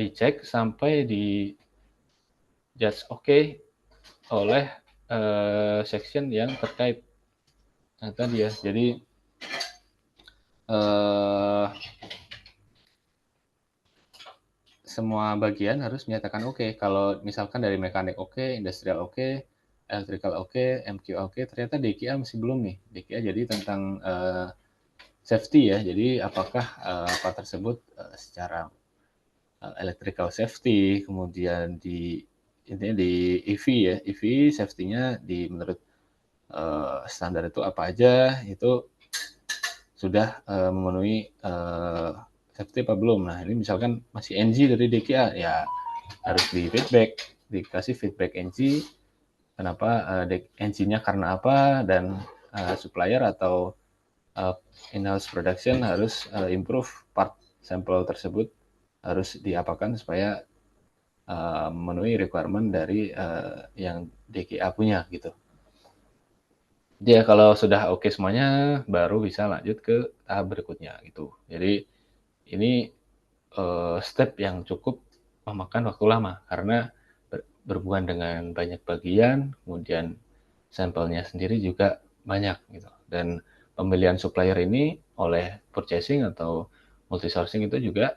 dicek sampai di judge oke oleh section yang terkait. Nah, tadi ya. Jadi semua bagian harus menyatakan oke. Kalau misalkan dari mekanik oke, industrial oke, electrical oke, MQ oke, ternyata DKA masih belum nih. DKA jadi tentang safety ya. Jadi apakah apa tersebut secara electrical safety, kemudian intinya di EV ya, EV safety-nya menurut standar itu apa aja, itu sudah memenuhi safety apa belum. Nah ini misalkan masih NG dari DKA, ya harus dikasih feedback NG, kenapa NG-nya karena apa, dan supplier atau in-house production harus improve part sampel tersebut, harus diapakan supaya memenuhi requirement dari yang DKA punya gitu. Jadi ya kalau sudah oke semuanya, baru bisa lanjut ke tahap berikutnya gitu. Jadi ini step yang cukup memakan waktu lama karena berhubungan dengan banyak bagian, kemudian sampelnya sendiri juga banyak gitu. Dan pemilihan supplier ini oleh purchasing atau multi sourcing itu juga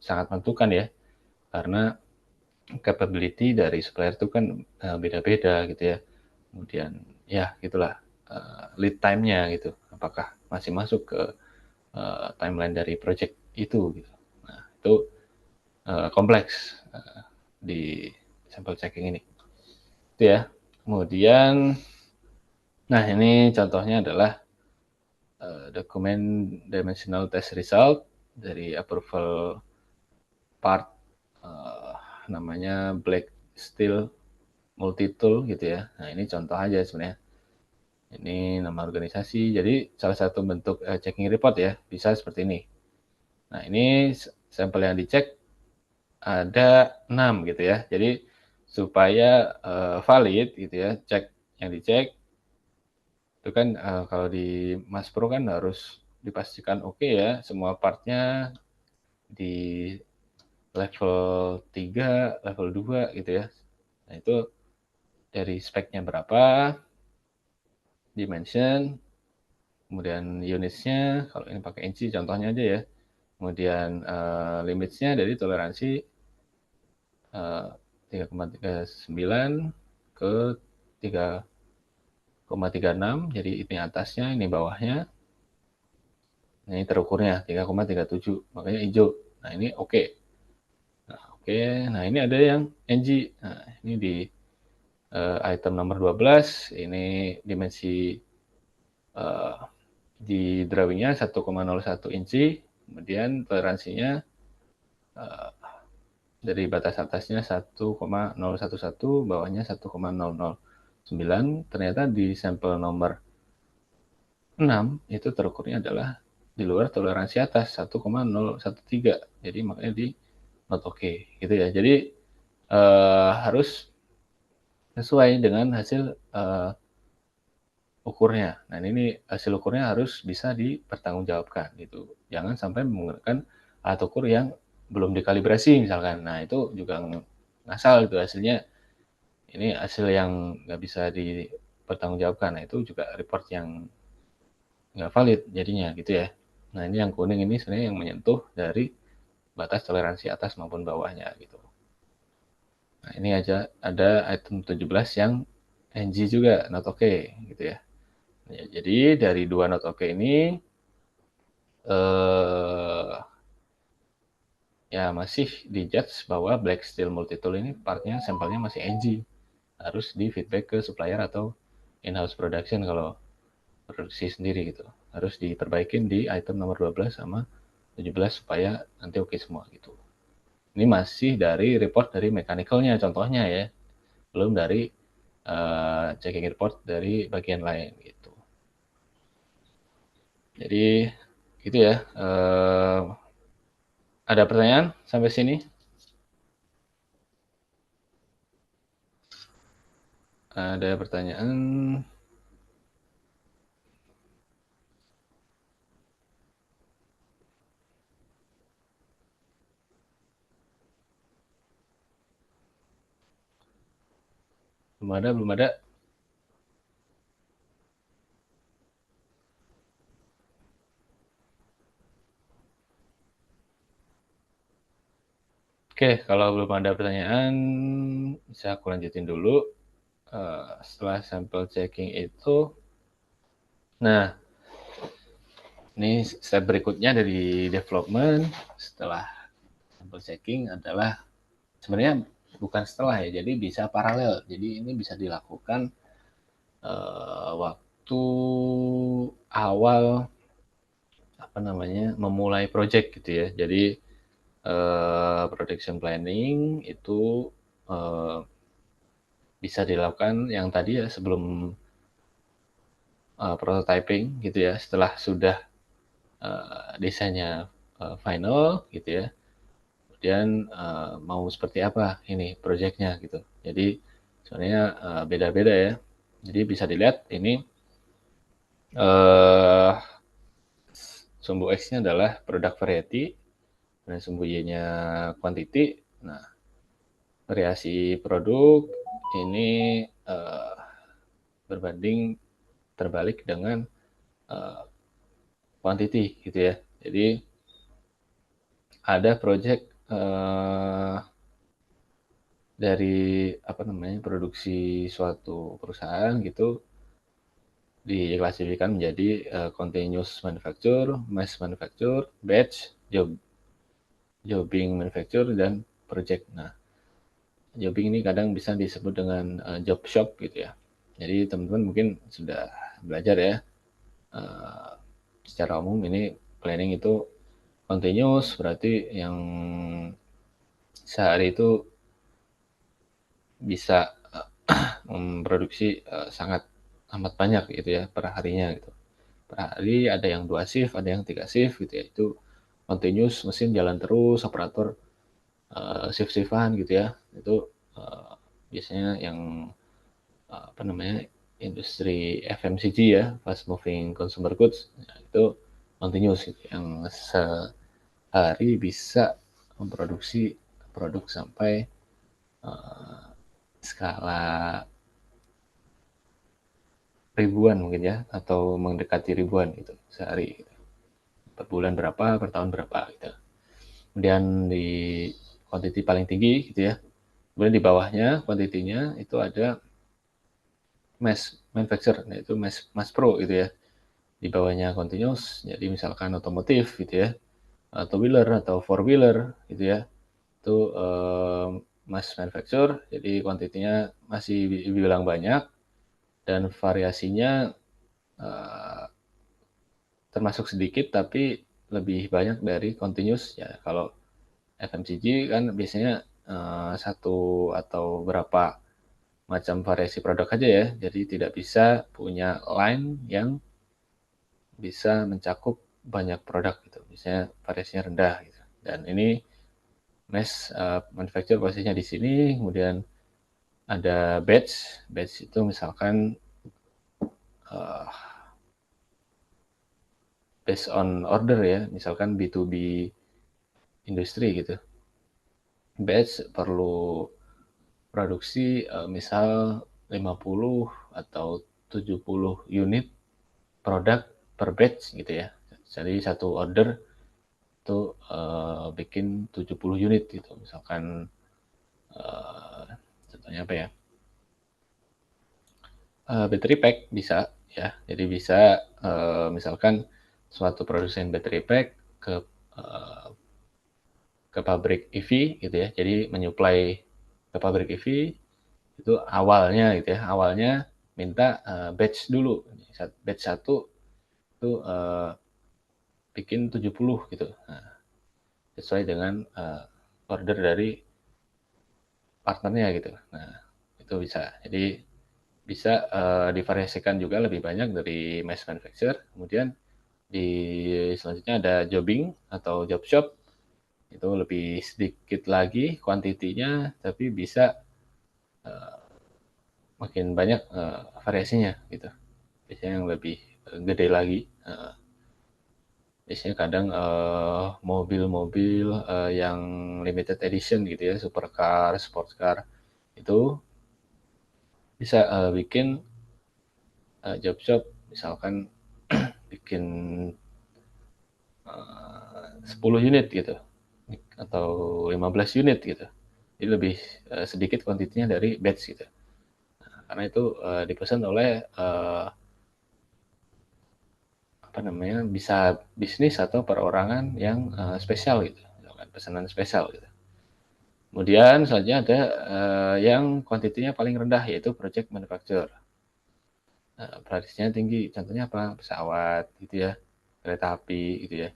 sangat menentukan ya, karena capability dari supplier itu kan beda-beda gitu ya. Kemudian ya gitulah lead time-nya gitu, apakah masih masuk ke timeline dari project itu gitu. Nah itu kompleks di sampel checking ini itu ya. Kemudian nah ini contohnya adalah dokumen dimensional test result dari approval part namanya Black Steel Multitool gitu ya. Nah, ini contoh aja sebenarnya. Ini nama organisasi. Jadi salah satu bentuk checking report ya, bisa seperti ini. Nah, ini sampel yang dicek ada 6 gitu ya. Jadi supaya valid gitu ya, cek yang dicek itu kan kalau di Mas Pro kan harus dipastikan oke ya, semua partnya di level 3, level 2 gitu ya. Nah, itu dari speknya berapa, dimension, kemudian unitsnya, kalau ini pakai inci contohnya aja ya. Kemudian limitsnya dari toleransi 3,39 ke 3,36, jadi ini atasnya, ini bawahnya. Nah, ini terukurnya 3,37, makanya hijau. Nah, ini oke. Nah, oke. Nah, ini ada yang NG. Nah, ini di item nomor 12, ini dimensi di drawingnya 1,01 inci, kemudian toleransinya dari batas atasnya 1,011, bawahnya 1,009. Ternyata di sampel nomor 6 itu terukurnya adalah di luar toleransi atas 1,013. Jadi makanya di not oke gitu ya. Jadi harus sesuai dengan hasil ukurnya. Nah, ini hasil ukurnya harus bisa dipertanggungjawabkan gitu. Jangan sampai menggunakan alat ukur yang belum dikalibrasi misalkan. Nah, itu juga ngasal gitu hasilnya. Ini hasil yang nggak bisa dipertanggungjawabkan. Nah, itu juga report yang nggak valid jadinya gitu ya. Nah, ini yang kuning ini sebenarnya yang menyentuh dari batas toleransi atas maupun bawahnya gitu. Nah, ini aja ada item 17 yang NG juga, not okay gitu ya. Ya, jadi dari dua not okay ini ya masih dijudge bahwa Black Steel Multitool ini partnya sampelnya masih NG. Harus di feedback ke supplier atau in-house production kalau produksi sendiri gitu. Harus diperbaikin di item nomor 12 sama 17 supaya nanti oke semua gitu. Ini masih dari report dari mechanicalnya contohnya ya. Belum dari checking report dari bagian lain gitu. Jadi gitu ya. Ada pertanyaan sampai sini? Ada pertanyaan? Belum ada, belum ada. Oke, kalau belum ada pertanyaan, bisa aku lanjutin dulu. Setelah sampel checking itu, nah, ini step berikutnya dari development setelah sampel checking adalah sebenarnya bukan setelah ya, jadi bisa paralel. Jadi ini bisa dilakukan waktu awal apa namanya memulai project gitu ya. Jadi production planning itu bisa dilakukan yang tadi ya sebelum prototyping gitu ya. Setelah sudah desainnya final gitu ya. Kemudian mau seperti apa ini projectnya gitu. Jadi sebenarnya beda-beda ya. Jadi bisa dilihat ini sumbu X-nya adalah product variety, dan sumbu Y-nya quantity. Nah, variasi produk ini berbanding terbalik dengan quantity gitu ya. Jadi ada project dari apa namanya produksi suatu perusahaan gitu diklasifikasikan menjadi continuous manufacture, mass manufacture, batch, jobbing manufacture, dan project. Nah, jobbing ini kadang bisa disebut dengan job shop gitu ya. Jadi teman-teman mungkin sudah belajar ya. Secara umum ini planning itu continuous, berarti yang sehari itu bisa memproduksi sangat amat banyak gitu ya per harinya gitu. Per hari ada yang 2 shift, ada yang 3 shift gitu ya. Itu continuous, mesin jalan terus, operator shift-shiftan gitu ya. Itu biasanya yang apa namanya, industri FMCG ya, fast moving consumer goods. Nah, itu continuous gitu, yang sehari bisa memproduksi produk sampai skala ribuan mungkin ya, atau mendekati ribuan gitu sehari gitu. Per bulan berapa, per tahun berapa gitu. Kemudian di quantity paling tinggi gitu ya. Kemudian di bawahnya kuantitinya itu ada mass manufacture, nah itu mass pro gitu ya. Di bawahnya continuous, jadi misalkan otomotif gitu ya, atau wheeler atau four wheeler gitu ya. Itu mass manufacture, jadi kuantitinya masih dibilang banyak dan variasinya eh, termasuk sedikit tapi lebih banyak dari continuous ya. Kalau FMCG kan biasanya satu atau berapa macam variasi produk aja ya, jadi tidak bisa punya line yang bisa mencakup banyak produk gitu, misalnya variasinya rendah gitu. Dan ini mass manufacture posisinya di sini, kemudian ada batch, batch itu misalkan uh, based on order ya, misalkan B2B industri gitu. Batch perlu produksi misal 50 atau 70 unit produk per batch gitu ya. Jadi satu order itu bikin 70 unit gitu. Misalkan contohnya apa ya? Battery pack bisa ya. Jadi bisa misalkan suatu produsen battery pack ke uh, ke pabrik EV gitu ya. Jadi menyuplai ke pabrik EV itu awalnya gitu ya. Awalnya minta batch dulu. Batch satu itu bikin 70 gitu. Nah, sesuai dengan order dari partnernya gitu. Nah, itu bisa. Jadi bisa divariasikan juga lebih banyak dari mass manufacture. Kemudian di selanjutnya ada jobbing atau job shop. Itu lebih sedikit lagi kuantitinya, tapi bisa makin banyak variasinya gitu. Biasanya yang lebih gede lagi. Biasanya kadang mobil-mobil yang limited edition gitu ya, supercar, sports car itu bisa bikin job shop misalkan bikin 10 unit gitu atau 15 unit gitu. Jadi lebih sedikit kuantitinya dari batch gitu. Nah, karena itu dipesan oleh apa namanya, bisa bisnis atau perorangan yang spesial gitu, pesanan spesial gitu. Kemudian selanjutnya ada yang kuantitinya paling rendah yaitu project manufacture. Variasinya tinggi, contohnya apa? Pesawat gitu ya, kereta api gitu ya.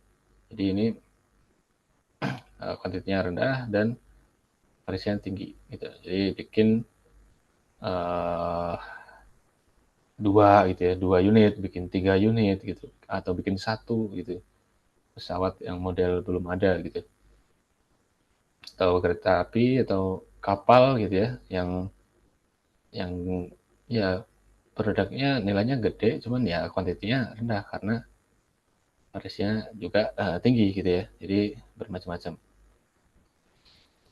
Jadi ini kuantitinya rendah dan variasinya tinggi gitu. Jadi bikin uh, dua gitu ya, 2 unit, bikin 3 unit gitu, atau bikin satu gitu. Pesawat yang model belum ada gitu, atau kereta api atau kapal gitu ya, yang ya produknya nilainya gede, cuman ya kuantitinya rendah karena variasinya juga tinggi gitu ya. Jadi bermacam-macam.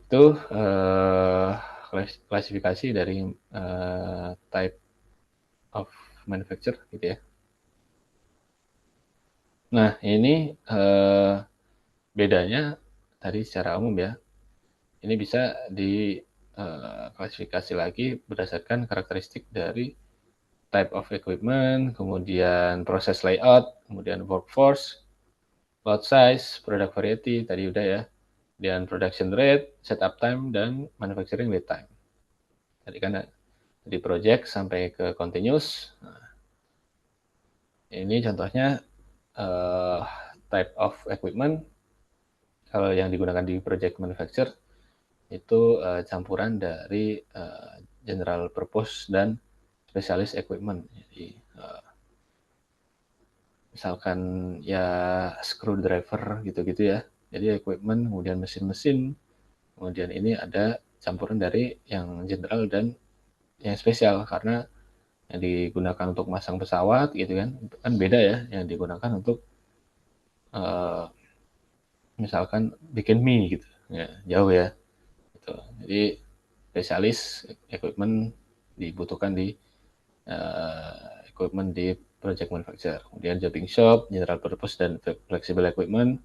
Itu klasifikasi dari type of manufacture gitu ya. Nah, ini bedanya tadi secara umum ya. Ini bisa diklasifikasi lagi berdasarkan karakteristik dari type of equipment, kemudian proses layout, kemudian workforce, lot size, product variety, tadi udah ya, dan production rate, setup time, dan manufacturing lead time. Tadi kan dari project sampai ke continuous. Nah, ini contohnya type of equipment kalau yang digunakan di project manufacture itu campuran dari general purpose dan specialist equipment. Jadi misalkan ya screwdriver gitu-gitu ya. Jadi equipment, kemudian mesin-mesin, kemudian ini ada campuran dari yang general dan yang spesial, karena yang digunakan untuk masang pesawat gitu kan beda ya, yang digunakan untuk misalkan bikin mie gitu ya, jauh ya gitu. Jadi spesialis equipment dibutuhkan di equipment di project manufacturer. Kemudian jobbing shop, general purpose dan flexible equipment.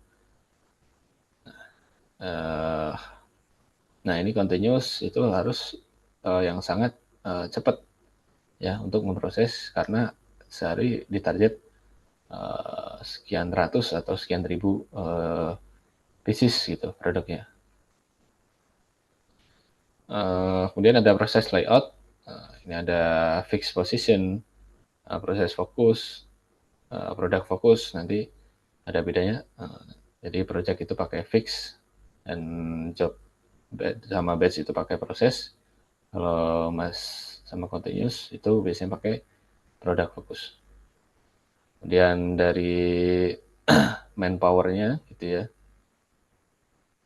Nah ini continuous itu harus yang sangat cepat ya untuk memproses, karena sehari ditarget sekian ratus atau sekian ribu pieces gitu produknya. Kemudian ada proses layout, ini ada fixed position, proses fokus, product fokus, nanti ada bedanya. Jadi project itu pakai fix dan job sama batch itu pakai proses. Kalau mas sama continuous itu biasanya pakai product fokus. Kemudian dari manpower-nya gitu ya,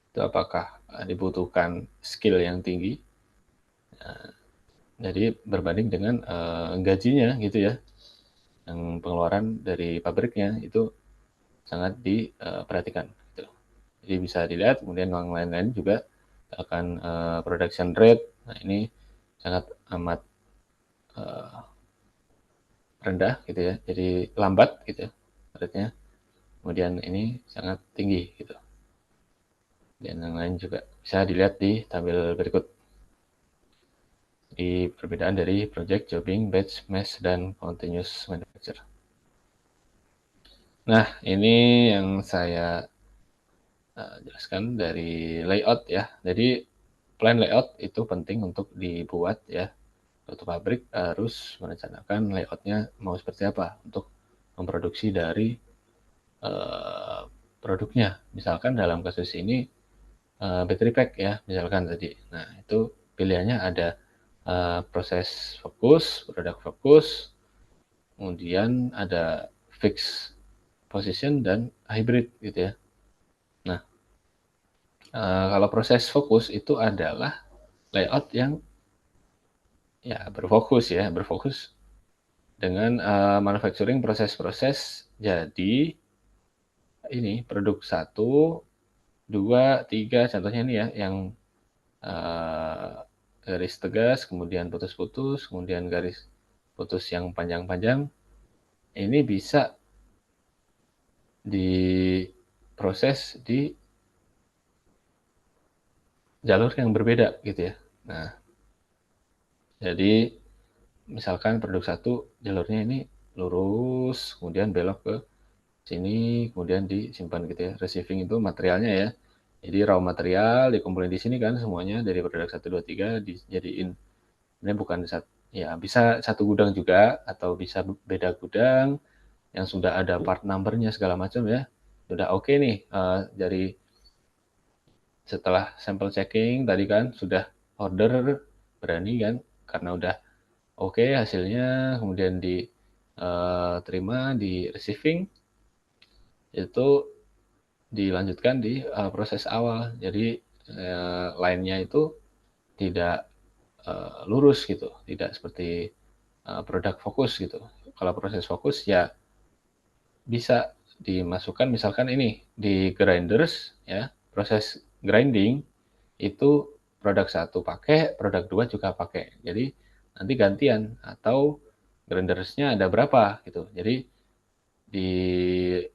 itu apakah dibutuhkan skill yang tinggi. Jadi berbanding dengan gajinya gitu ya, yang pengeluaran dari pabriknya itu sangat diperhatikan gitu. Jadi bisa dilihat, kemudian yang lain-lain juga akan production rate. Nah ini sangat amat rendah gitu ya, jadi lambat gitu ya rate-nya. Kemudian ini sangat tinggi gitu. Dan yang lain juga bisa dilihat di tabel berikut. Di perbedaan dari project, jobbing, batch, mass, dan continuous manufacture. Nah, ini yang saya jelaskan dari layout ya. Jadi plan layout itu penting untuk dibuat ya. Suatu pabrik harus merencanakan layoutnya mau seperti apa untuk memproduksi dari produknya. Misalkan dalam kasus ini battery pack ya, misalkan tadi. Nah, itu pilihannya ada proses fokus, produk fokus, kemudian ada fixed position dan hybrid gitu ya. Nah, kalau proses fokus itu adalah layout yang ya berfokus dengan manufacturing proses-proses. Jadi ini produk 1, 2, 3 contohnya ini ya, yang garis tegas, kemudian putus-putus, kemudian garis putus yang panjang-panjang. Ini bisa diproses di jalur yang berbeda gitu ya. Nah, jadi misalkan produk 1 jalurnya ini lurus, kemudian belok ke sini, kemudian disimpan gitu ya. Receiving itu materialnya ya. Jadi raw material dikumpulin di sini kan semuanya dari produk 1, 2, 3 dijadiin. Ini bukan ya bisa satu gudang juga atau bisa beda gudang yang sudah ada part numbernya segala macam ya. Sudah oke nih dari setelah sampel checking tadi kan sudah order, berani kan karena udah oke hasilnya, kemudian diterima di receiving, itu dilanjutkan di proses awal. Jadi line-nya itu tidak lurus gitu, tidak seperti produk fokus gitu. Kalau proses fokus ya bisa dimasukkan misalkan ini di grinders ya, proses grinding itu produk 1 pakai, produk 2 juga pakai. Jadi nanti gantian atau grindersnya ada berapa gitu. Jadi di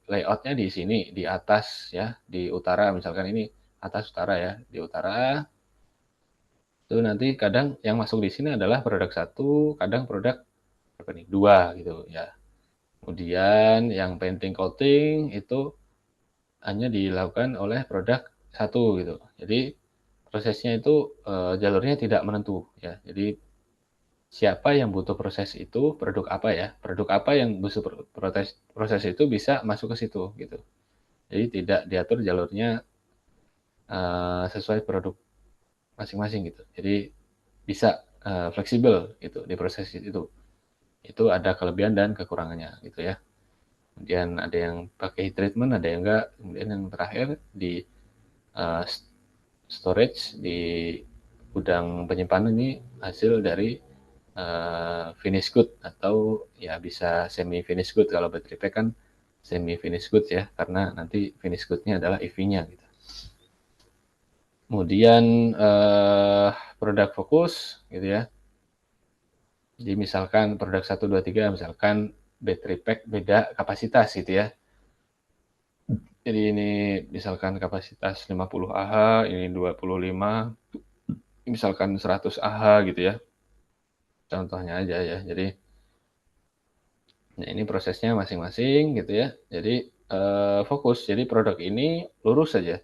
layoutnya di sini di atas ya, di utara misalkan ini atas utara ya, di utara itu nanti kadang yang masuk di sini adalah produk 1, kadang produk berapa nih 2 gitu ya. Kemudian yang painting coating itu hanya dilakukan oleh produk 1 gitu. Jadi prosesnya itu jalurnya tidak menentu ya. Jadi siapa yang butuh proses itu, produk apa ya, produk apa yang butuh proses itu bisa masuk ke situ gitu. Jadi tidak diatur jalurnya sesuai produk. masing-masing gitu. Jadi bisa fleksibel gitu di proses itu. Itu ada kelebihan dan kekurangannya gitu ya. Kemudian ada yang pakai treatment, ada yang enggak. Kemudian yang terakhir di uh, storage, di gudang penyimpanan ini hasil dari finish good atau ya bisa semi finish good. Kalau battery pack kan semi finish good ya, karena nanti finish goodnya adalah EV-nya gitu. Kemudian produk fokus gitu ya. Jadi misalkan produk 1, 2, 3, misalkan battery pack beda kapasitas gitu ya. Jadi ini misalkan kapasitas 50 Ah, ini 25, misalkan 100 Ah gitu ya. Contohnya aja ya. Jadi nah ini prosesnya masing-masing gitu ya. Jadi fokus. Jadi produk ini lurus saja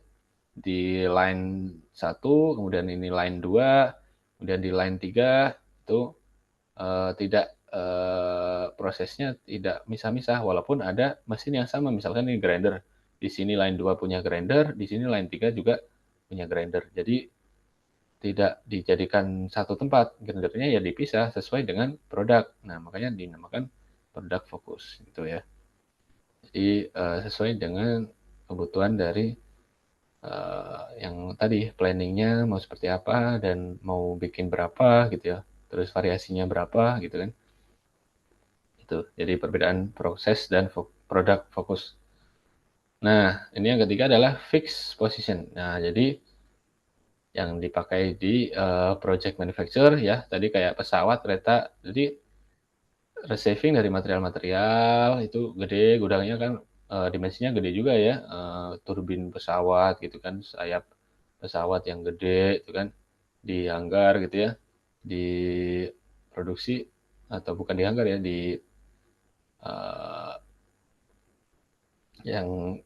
di line 1, kemudian ini line 2, kemudian di line 3 itu tidak prosesnya tidak misah-misah walaupun ada mesin yang sama. Misalkan ini grinder, di sini line 2 punya grinder, di sini line 3 juga punya grinder. Jadi tidak dijadikan satu tempat, grindernya ya dipisah sesuai dengan produk. Nah, makanya dinamakan produk fokus gitu ya. Jadi sesuai dengan kebutuhan dari yang tadi planningnya mau seperti apa dan mau bikin berapa gitu ya, terus variasinya berapa gitu kan. Itu jadi perbedaan proses dan produk fokus. Nah, ini yang ketiga adalah fixed position. Nah, jadi yang dipakai di project manufacture ya, tadi kayak pesawat, kereta. Jadi receiving dari material-material itu gede, gudangnya kan dimensinya gede juga ya, turbin pesawat gitu kan, sayap pesawat yang gede itu kan di hanggar gitu ya, di produksi atau bukan di hanggar ya, di yang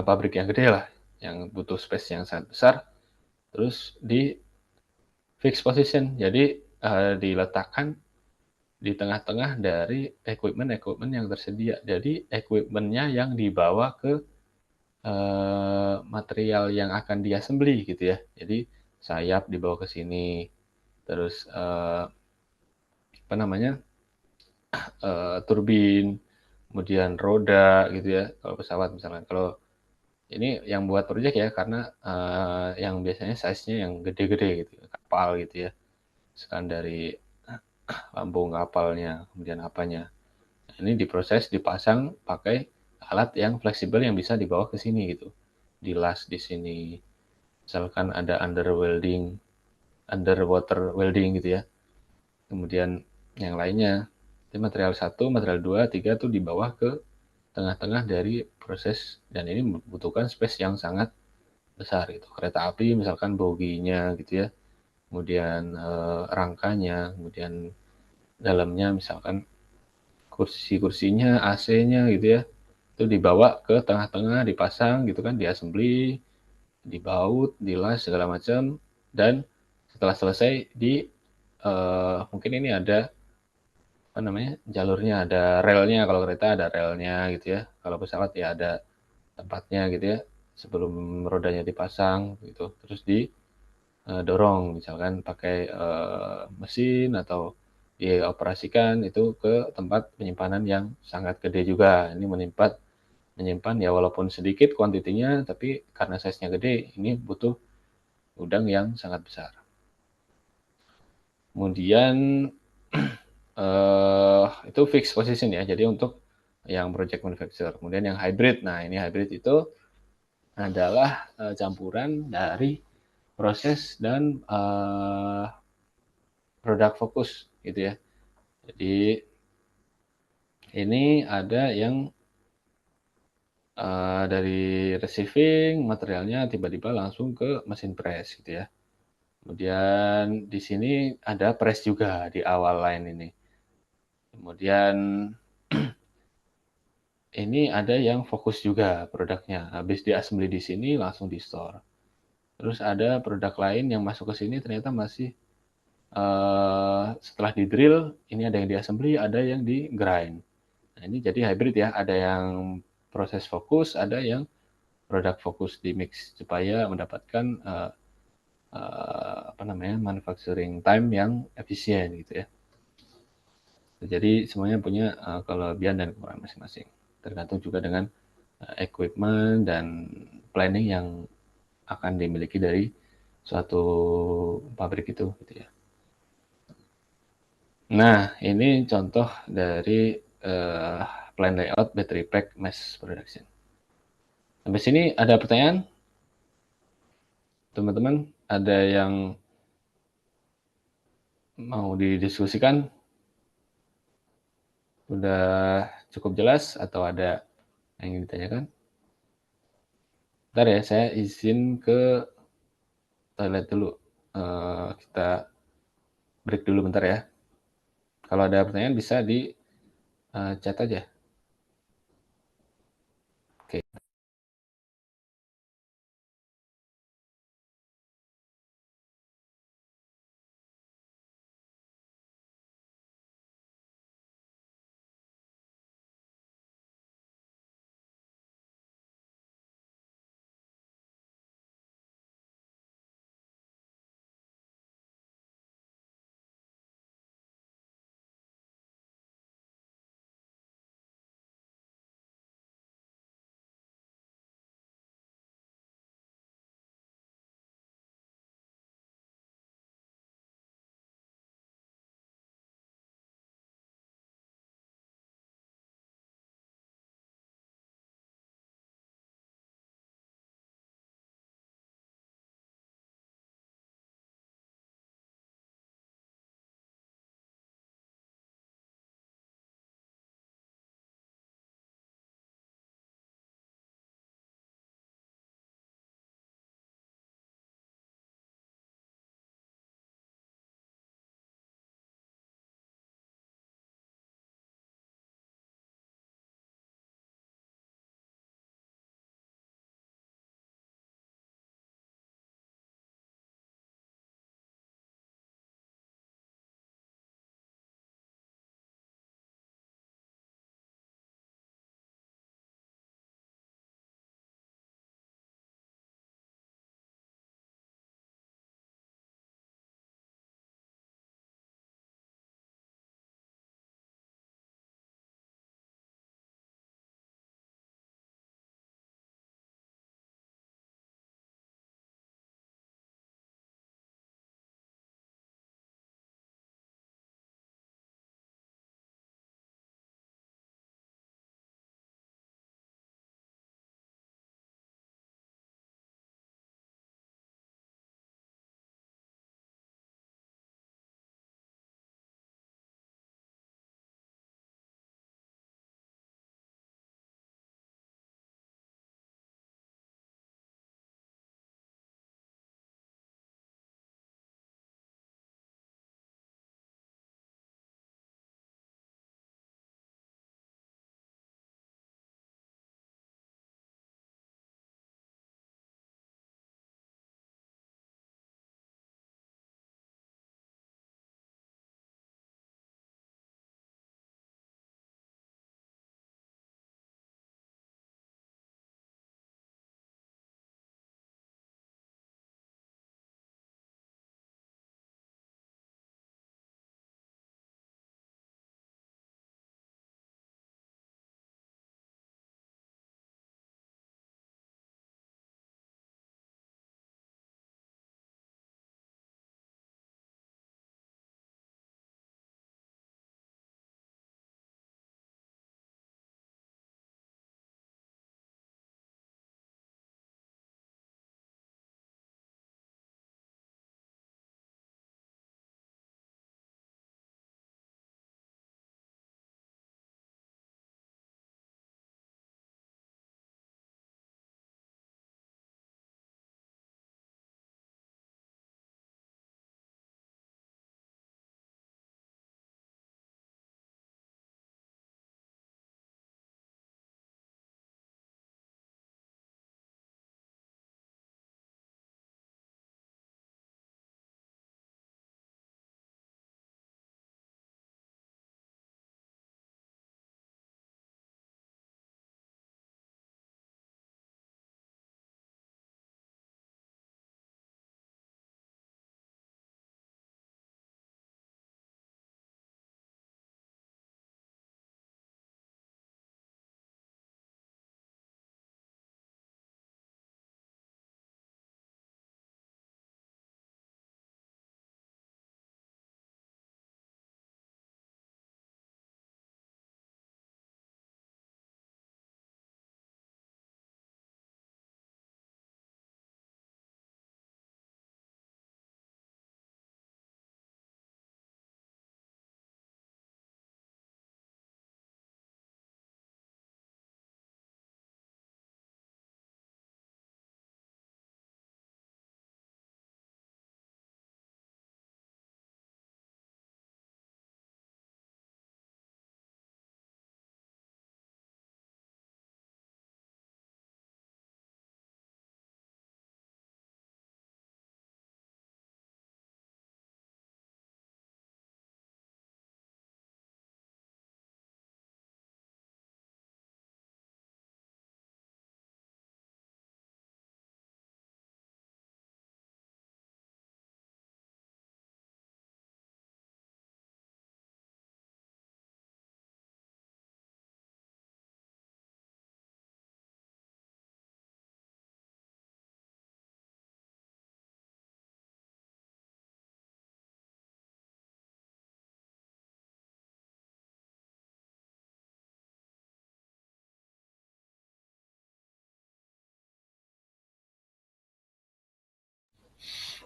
pabrik yang gede lah, yang butuh space yang sangat besar, terus di fixed position, jadi diletakkan di tengah-tengah dari equipment yang tersedia. Jadi equipmentnya yang dibawa ke material yang akan diassembly gitu ya. Jadi sayap dibawa ke sini, terus apa namanya turbin, kemudian roda gitu ya. Kalau pesawat misalnya, kalau ini yang buat project ya, karena yang biasanya size-nya yang gede-gede gitu, kapal gitu ya. Sekarang dari lambung kapalnya, kemudian apanya. Ini diproses, dipasang pakai alat yang fleksibel yang bisa dibawa ke sini gitu. Dilas di sini. Misalkan ada underwater welding gitu ya. Kemudian yang lainnya, material 1, material 2, 3 tuh di bawah ke tengah-tengah dari proses, dan ini membutuhkan space yang sangat besar gitu. Kereta api misalkan boginya gitu ya, kemudian rangkanya, kemudian dalamnya misalkan kursi-kursinya, AC-nya gitu ya, itu dibawa ke tengah-tengah, dipasang gitu kan, diassembly, dibaut, dilas segala macam, dan setelah selesai mungkin ini ada apa namanya, jalurnya, ada relnya, kalau kereta ada relnya gitu ya, kalau pesawat ya ada tempatnya gitu ya, sebelum rodanya dipasang gitu, terus dorong misalkan pakai mesin atau dioperasikan itu ke tempat penyimpanan yang sangat gede juga. Ini menyimpan ya walaupun sedikit kuantitinya, tapi karena size-nya gede, ini butuh gudang yang sangat besar. Kemudian itu fixed position ya, jadi untuk yang project manufacturer. Kemudian yang hybrid, nah ini hybrid itu adalah campuran dari proses dan produk fokus gitu ya. Jadi ini ada yang dari receiving materialnya tiba-tiba langsung ke mesin press gitu ya. Kemudian di sini ada press juga di awal line ini. Kemudian ini ada yang fokus juga produknya. Habis di-assembly di sini langsung di store. Terus ada produk lain yang masuk ke sini ternyata masih setelah di drill, ini ada yang di-assembly, ada yang di grind. Nah, ini jadi hybrid ya, ada yang proses fokus, ada yang produk fokus di mix supaya mendapatkan manufacturing time yang efisien gitu ya. Jadi semuanya punya kelebihan dan kekurangan masing-masing. Tergantung juga dengan equipment dan planning yang akan dimiliki dari suatu pabrik itu gitu ya. Nah, ini contoh dari plan layout battery pack mass production. Sampai sini ada pertanyaan? Teman-teman, ada yang mau didiskusikan? Udah cukup jelas atau ada yang ingin ditanyakan? Bentar ya, saya izin ke toilet dulu. Kita break dulu bentar ya. Kalau ada pertanyaan bisa di chat aja. Oke.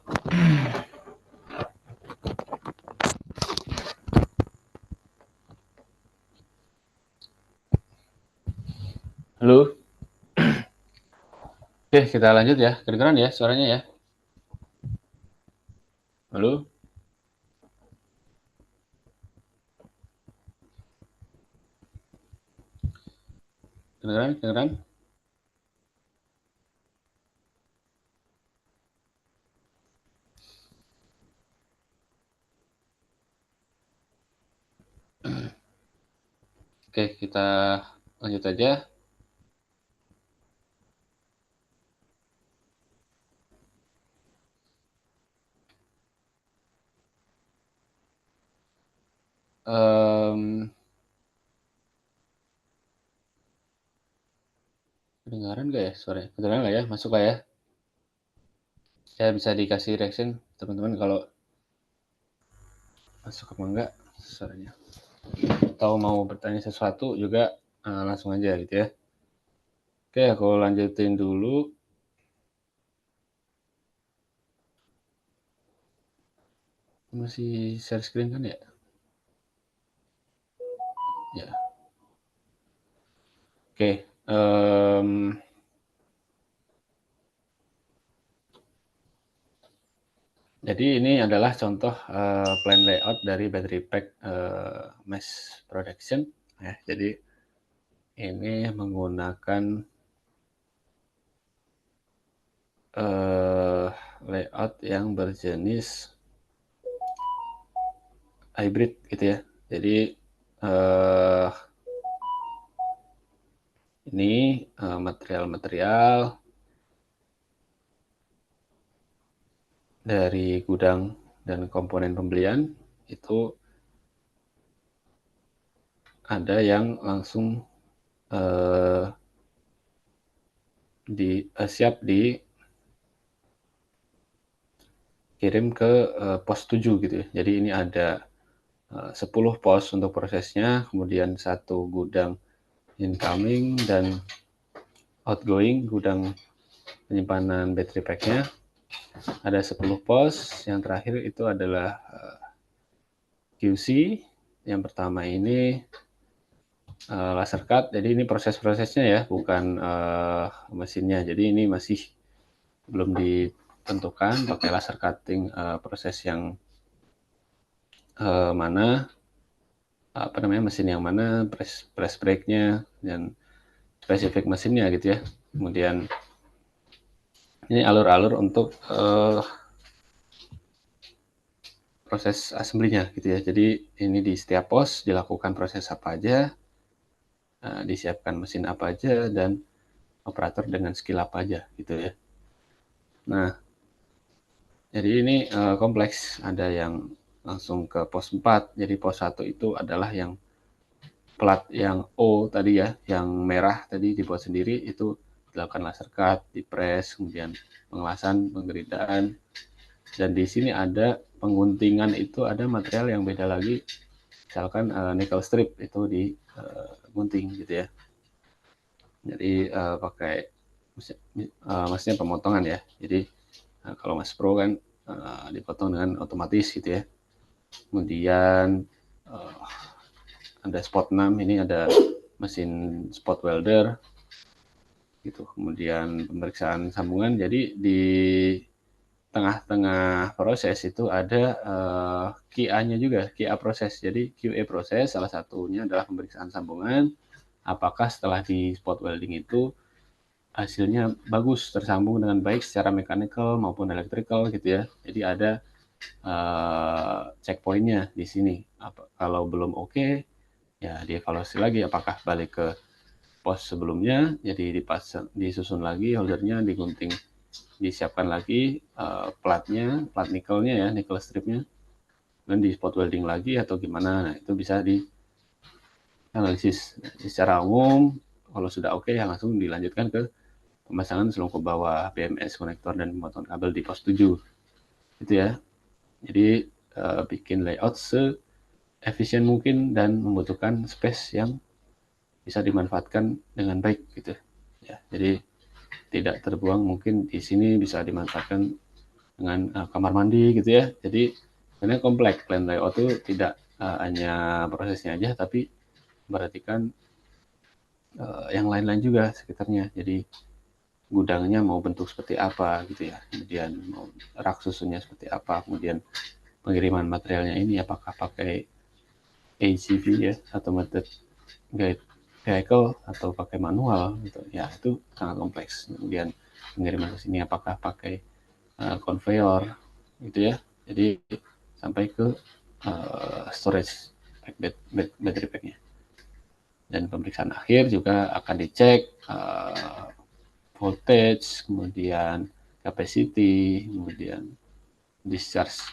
Halo. Oke, kita lanjut ya. Kedengeran ya suaranya ya? Halo? Kedengeran? Kedengeran? Oke, kita lanjut aja. Em, Kedengaran nggak ya suaranya? Kedengaran nggak ya? Masuk nggak ya? Ya bisa dikasih reaction teman-teman kalau masuk apa enggak suaranya. Atau mau bertanya sesuatu juga langsung aja gitu ya. Oke, aku lanjutin dulu. Masih share screen kan ya? Ya. Oke. Jadi ini adalah contoh plan layout dari battery pack mass production. Ya, jadi ini menggunakan layout yang berjenis hybrid gitu ya. Jadi ini material-material dari gudang dan komponen pembelian itu ada yang langsung siap dikirim ke pos 7 gitu ya. Jadi ini ada 10 pos untuk prosesnya, kemudian satu gudang incoming dan outgoing gudang penyimpanan battery pack-nya. Ada 10 pos, yang terakhir itu adalah QC. Yang pertama ini laser cut, jadi ini proses-prosesnya ya, bukan mesinnya. Jadi ini masih belum ditentukan pakai laser cutting proses yang mana, apa namanya, mesin yang mana, press brake-nya, dan spesifik mesinnya gitu ya. Kemudian ini alur-alur untuk proses assembly-nya gitu ya. Jadi ini di setiap pos dilakukan proses apa aja, disiapkan mesin apa aja, dan operator dengan skill apa aja gitu ya. Nah, jadi ini kompleks. Ada yang langsung ke pos 4. Jadi pos 1 itu adalah yang plat yang O tadi ya, yang merah tadi dibuat sendiri, itu dilakukan laser cut, dipres, kemudian pengelasan, penggeridaan. Dan di sini ada pengguntingan, itu ada material yang beda lagi. Misalkan nickel strip itu digunting gitu ya. Jadi pakai maksudnya pemotongan ya. Jadi kalau Mas Pro kan dipotong dengan otomatis gitu ya. Kemudian ada spot 6, ini ada mesin spot welder gitu. Kemudian pemeriksaan sambungan. Jadi di tengah-tengah proses itu ada QA-nya juga, QA proses. Jadi QA proses salah satunya adalah pemeriksaan sambungan. Apakah setelah di spot welding itu hasilnya bagus, tersambung dengan baik secara mechanical maupun electrical gitu ya. Jadi ada checkpointnya di sini. Kalau belum oke, ya dievaluasi lagi apakah balik ke pos sebelumnya, jadi disusun lagi holdernya, digunting, disiapkan lagi platnya, plat nikelnya ya, nickel stripnya, dan di spot welding lagi atau gimana. Nah, itu bisa dianalisis secara umum. Kalau sudah oke, ya langsung dilanjutkan ke pemasangan selungkup bawah, BMS, konektor, dan pemotongan kabel di pos 7 gitu ya. Jadi bikin layout efisien mungkin dan membutuhkan space yang bisa dimanfaatkan dengan baik gitu ya. Jadi tidak terbuang, mungkin di sini bisa dimanfaatkan dengan kamar mandi gitu ya. Jadi sebenarnya kompleks plan layout itu tidak hanya prosesnya aja, tapi memperhatikan yang lain-lain juga sekitarnya. Jadi gudangnya mau bentuk seperti apa gitu ya, kemudian mau rak susunnya seperti apa, kemudian pengiriman materialnya ini apakah pakai AGV ya, automated guide vehicle atau pakai manual gitu ya, itu sangat kompleks. Kemudian pengiriman ke sini apakah pakai conveyor gitu ya, jadi sampai ke storage pack, battery packnya. Dan pemeriksaan akhir juga akan dicek voltage, kemudian capacity, kemudian discharge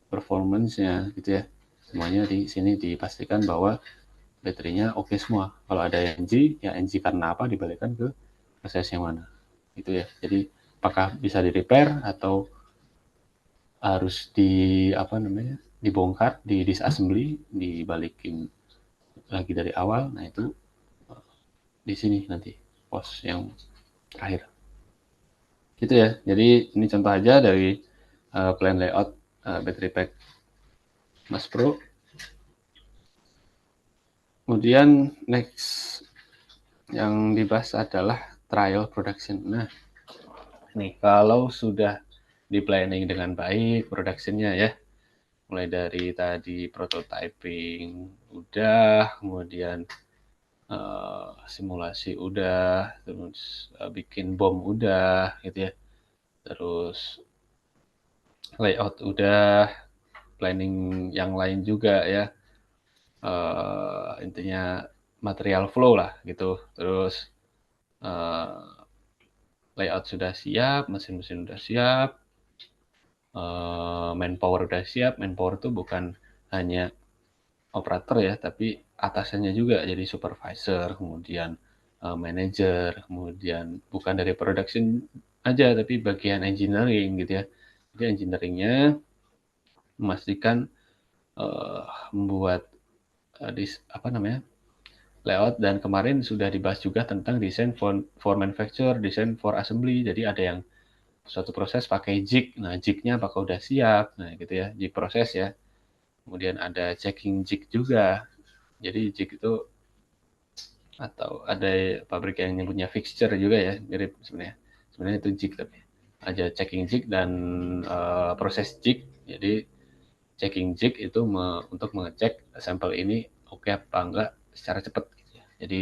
performance-nya gitu ya. Semuanya di sini dipastikan bahwa baterainya oke semua. Kalau ada NG, ya NG karena apa dibalikan ke proses yang mana. Gitu ya. Jadi apakah bisa di repair atau harus dibongkar, di disassembly, dibalikin lagi dari awal. Nah, itu di sini nanti pos yang terakhir. Gitu ya. Jadi ini contoh aja dari plan layout battery pack Mas Pro. Kemudian next yang dibahas adalah trial production. Nah, nih kalau sudah di planning dengan baik productionnya ya, mulai dari tadi prototyping udah, kemudian simulasi udah, terus bikin bom udah gitu ya, terus layout udah, planning yang lain juga ya, intinya material flow lah gitu, terus layout sudah siap, mesin-mesin sudah siap, manpower udah siap. Manpower itu bukan hanya operator ya, tapi atasannya juga, jadi supervisor, kemudian manager, kemudian bukan dari production aja, tapi bagian engineering gitu ya. Jadi engineeringnya memastikan membuat layout, dan kemarin sudah dibahas juga tentang desain for manufacture, desain for assembly. Jadi ada yang suatu proses pakai jig. Nah, jignya apakah udah siap? Nah, gitu ya, jig proses ya. Kemudian ada checking jig juga. Jadi jig itu, atau ada pabrik yang nyebutnya fixture juga ya, mirip sebenarnya. Sebenarnya itu jig, tapi ada checking jig dan proses jig. Jadi checking jig itu untuk mengecek sampel ini oke apa enggak secara cepat gitu ya. Jadi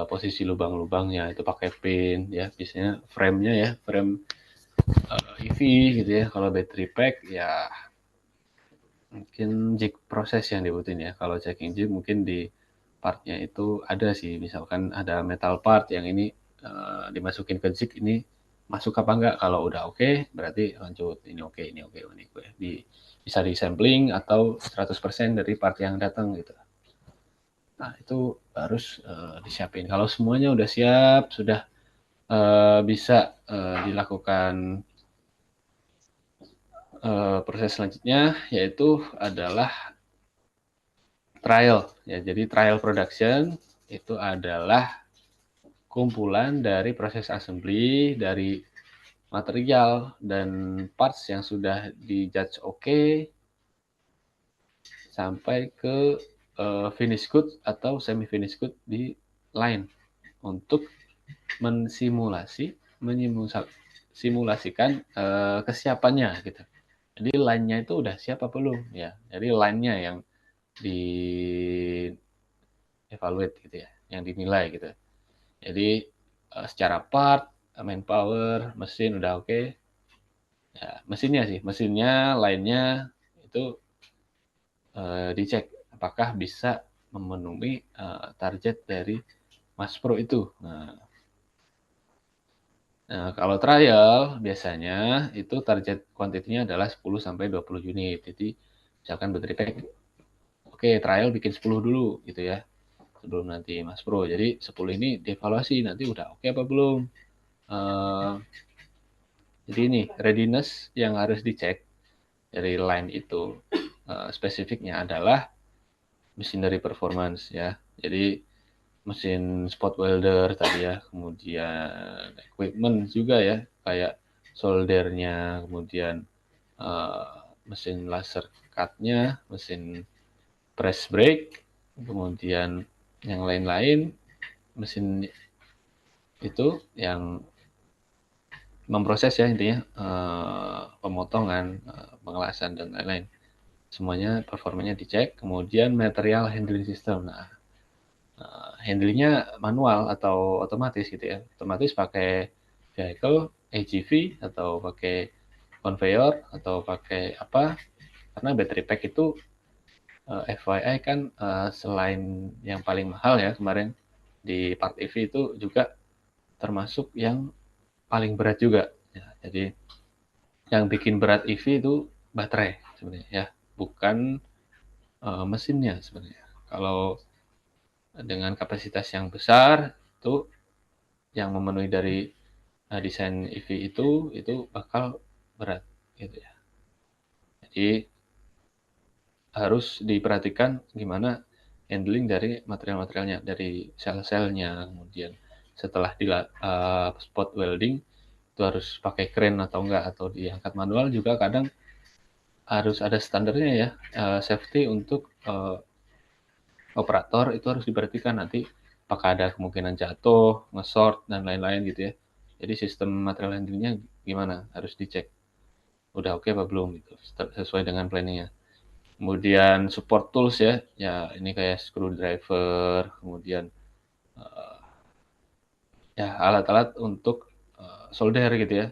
posisi lubang-lubangnya itu pakai pin ya, biasanya frame-nya ya, frame EV gitu ya. Kalau battery pack ya mungkin jig proses yang dibutuhin ya. Kalau checking jig mungkin di partnya itu ada sih, misalkan ada metal part yang ini dimasukin ke jig, ini masuk apa enggak. Kalau udah oke, berarti lanjut, ini oke, ini oke, ini oke. Bisa di sampling atau 100% dari part yang datang gitu. Nah, itu harus disiapin. Kalau semuanya udah siap, sudah bisa dilakukan proses selanjutnya, yaitu adalah trial ya. Jadi trial production itu adalah kumpulan dari proses assembly dari material dan parts yang sudah dijudge oke, sampai ke finish good atau semi finish good di line, untuk simulasikan kesiapannya gitu. Jadi line-nya itu udah siap apa belum ya. Jadi line-nya yang di evaluate gitu ya, yang dinilai gitu. Jadi secara part, manpower, mesin udah oke. Ya, mesinnya lainnya itu dicek apakah bisa memenuhi target dari Mas Pro itu. Nah, kalau trial biasanya itu target kuantitinya adalah 10 sampai 20 unit. Jadi misalkan battery pack, oke, trial bikin 10 dulu gitu ya, sebelum nanti Mas Pro. Jadi 10 ini dievaluasi nanti udah oke apa belum. Jadi ini readiness yang harus dicek dari line itu spesifiknya adalah machinery performance ya. Jadi mesin spot welder tadi ya, kemudian equipment juga ya, kayak soldernya, kemudian mesin laser cut-nya, mesin press brake, kemudian yang lain-lain, mesin itu yang memproses ya intinya, pemotongan, pengelasan dan lain-lain. Semuanya performanya dicek, kemudian material handling system. Nah, handlingnya manual atau otomatis gitu ya. Otomatis pakai vehicle, AGV, atau pakai conveyor, atau pakai apa. Karena battery pack itu FYI kan selain yang paling mahal ya kemarin di part EV itu juga termasuk yang paling berat juga. Ya, jadi yang bikin berat EV itu baterai sebenarnya ya, bukan mesinnya sebenarnya. Kalau dengan kapasitas yang besar itu yang memenuhi dari desain EV itu bakal berat gitu ya. Jadi harus diperhatikan gimana handling dari material-materialnya, dari sel-selnya, kemudian setelah di spot welding itu harus pakai crane atau enggak, atau diangkat manual juga kadang harus ada standarnya ya, safety untuk operator itu harus diperhatikan nanti apakah ada kemungkinan jatuh, nge-short, dan lain-lain gitu ya. Jadi sistem material handlingnya gimana, harus dicek. Udah oke apa belum gitu, sesuai dengan planningnya. Kemudian support tools ya, ya ini kayak screwdriver, kemudian ya alat-alat untuk solder gitu ya,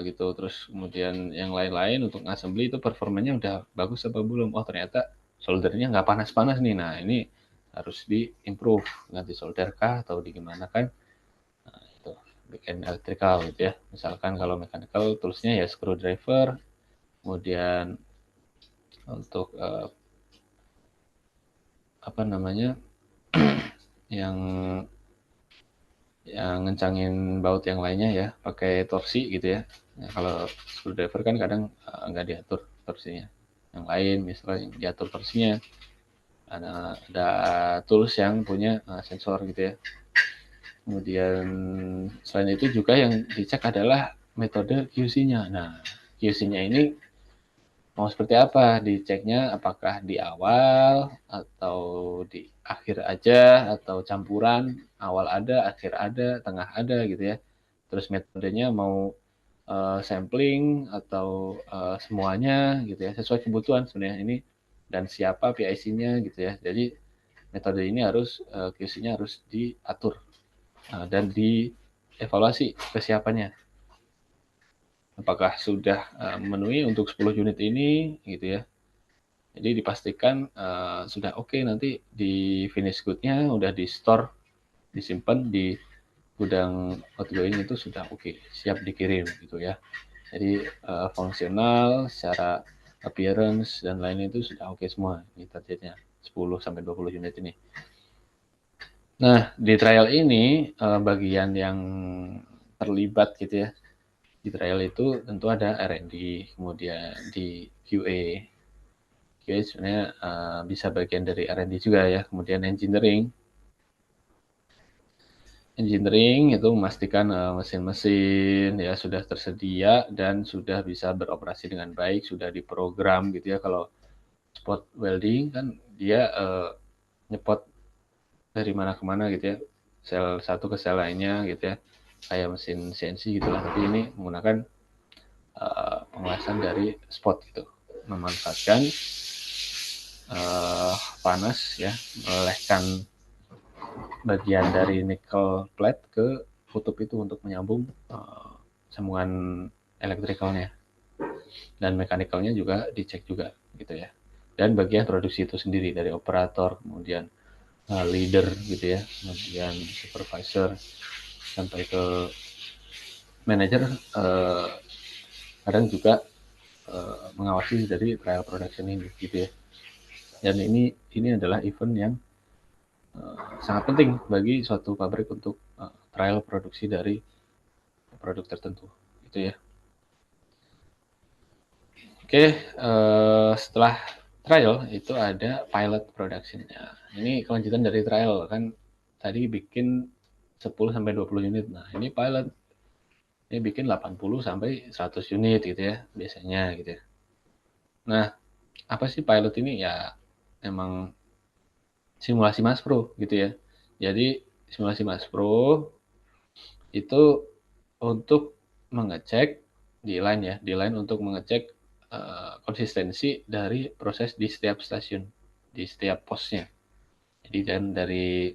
gitu. Terus kemudian yang lain-lain untuk assembly itu performanya udah bagus apa belum? Oh ternyata soldernya nggak panas-panas nih. Nah ini harus di-improve, ganti solder kah atau di gimana kan? Nah, itu bikin electrical gitu ya. Misalkan kalau mechanical toolsnya ya screwdriver, kemudian untuk apa namanya yang ngencangin baut yang lainnya ya pakai torsi gitu ya. Nah, kalau screwdriver kan kadang nggak diatur torsinya. Yang lain misalnya diatur torsinya. Ada tools yang punya sensor gitu ya. Kemudian selain itu juga yang dicek adalah metode QC-nya. Nah, QC-nya ini mau seperti apa diceknya, apakah di awal atau di akhir aja atau campuran, awal ada, akhir ada, tengah ada gitu ya. Terus metodenya mau sampling atau semuanya gitu ya, sesuai kebutuhan sebenarnya ini, dan siapa PIC-nya gitu ya. Jadi metode ini harus QC-nya harus diatur dan dievaluasi kesiapannya. Apakah sudah memenuhi untuk 10 unit ini gitu ya. Jadi dipastikan sudah oke nanti di finish good-nya udah di store, disimpan di gudang outgoing itu sudah oke, siap dikirim gitu ya. Jadi fungsional, secara appearance dan lain itu sudah oke semua ini targetnya 10 sampai 20 unit ini. Nah, di trial ini bagian yang terlibat gitu ya. Di trial itu tentu ada R&D, kemudian di QA. QA sebenarnya bisa bagian dari R&D juga ya. Kemudian engineering. Engineering itu memastikan mesin-mesin ya sudah tersedia dan sudah bisa beroperasi dengan baik, sudah diprogram gitu ya. Kalau spot welding kan dia nyepot dari mana ke mana gitu ya, sel satu ke sel lainnya gitu ya, kayak mesin CNC gitu lah. Tapi ini menggunakan pengelasan dari spot gitu, memanfaatkan panas ya, melelehkan bagian dari nickel plate ke kutub itu untuk menyambung sambungan elektrikalnya, dan mekanikalnya juga dicek juga gitu ya. Dan bagian produksi itu sendiri dari operator, kemudian leader gitu ya, kemudian supervisor sampai ke manajer kadang juga mengawasi dari trial production ini gitu ya. Dan ini adalah event yang sangat penting bagi suatu pabrik untuk trial produksi dari produk tertentu gitu ya. Oke, setelah trial itu ada pilot production-nya. Ini kelanjutan dari trial kan, tadi bikin 10 sampai 20 unit. Nah, ini pilot. ini bikin 80 sampai 100 unit gitu ya biasanya gitu ya. Nah, apa sih pilot ini? Ya emang simulasi Maspro gitu ya. Jadi simulasi Maspro itu untuk mengecek di line ya, di line untuk mengecek konsistensi dari proses di setiap stasiun, di setiap posnya. Jadi dan dari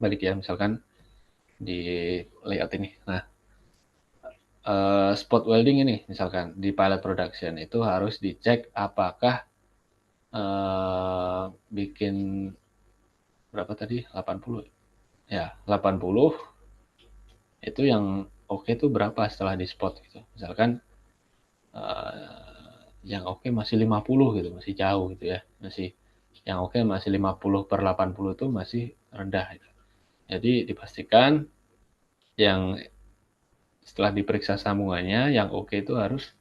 balik ya misalkan di layout ini. Nah, spot welding ini misalkan di pilot production itu harus dicek apakah bikin berapa tadi 80 ya 80 itu yang oke itu berapa setelah di spot gitu. Misalkan yang oke masih 50 gitu, masih jauh gitu ya. Masih yang oke masih 50/80 itu masih rendah gitu. Jadi dipastikan yang setelah diperiksa sambungannya yang oke itu harus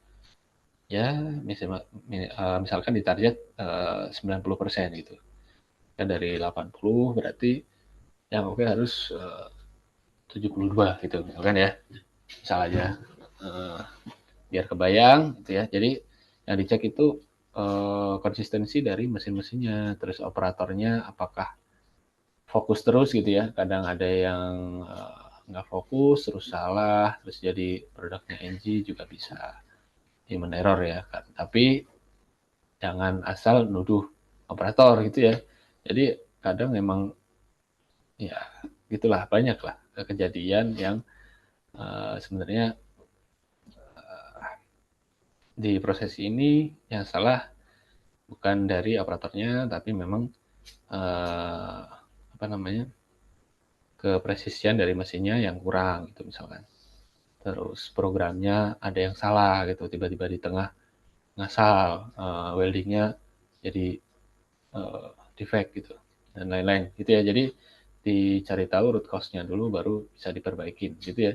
ya misalkan ditarget 90% gitu. Kan dari 80 berarti yang oke harus 72 gitu misalkan ya. Misal aja biar kebayang gitu ya. Jadi yang dicek itu konsistensi dari mesin-mesinnya, terus operatornya apakah fokus terus gitu ya. Kadang ada yang nggak fokus, terus salah, terus jadi produknya NG juga bisa human error ya. Tapi jangan asal nuduh operator gitu ya. Jadi kadang memang ya gitulah banyak lah kejadian yang sebenarnya di proses ini yang salah bukan dari operatornya tapi memang eh, apa namanya kepresisian dari mesinnya yang kurang gitu misalkan. Terus programnya ada yang salah gitu tiba-tiba di tengah ngasal weldingnya jadi defect gitu dan lain-lain gitu ya. Jadi dicari tahu root cause-nya dulu baru bisa diperbaikin gitu ya.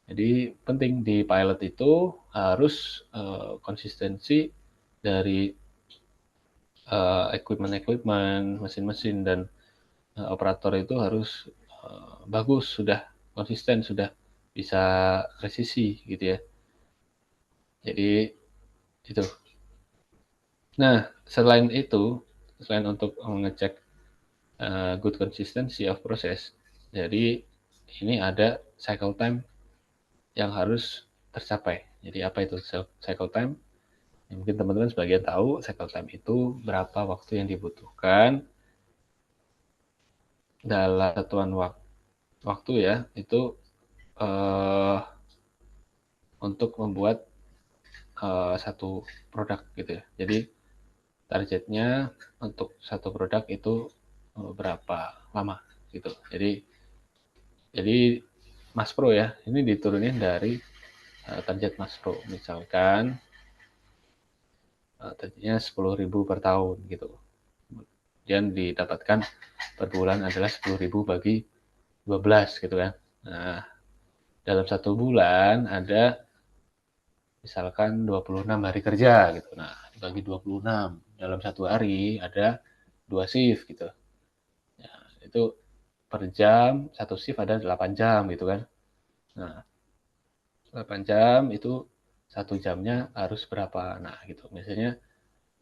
Jadi penting di pilot itu harus konsistensi dari equipment, mesin-mesin dan operator itu harus bagus, sudah konsisten, sudah bisa presisi gitu ya. Jadi itu. Nah, selain untuk mengecek good consistency of process, jadi ini ada cycle time yang harus tercapai. Jadi apa itu cycle time? Ya, mungkin teman-teman sebagian tahu cycle time itu berapa waktu yang dibutuhkan dalam satuan waktu ya itu uh, untuk membuat satu produk gitu ya. Jadi targetnya untuk satu produk itu berapa lama gitu. Jadi Mas Pro ya, ini diturunin dari target Mas Pro. Misalkan targetnya 10.000 per tahun gitu. Kemudian didapatkan per bulan adalah 10.000 bagi 12 gitu kan. Nah, dalam satu bulan ada misalkan 26 hari kerja gitu. Nah, dibagi 26 dalam satu hari ada 2 shift gitu. Ya, itu per jam satu shift ada 8 jam gitu kan. Nah, 8 jam itu satu jamnya harus berapa? Nah, gitu. Misalnya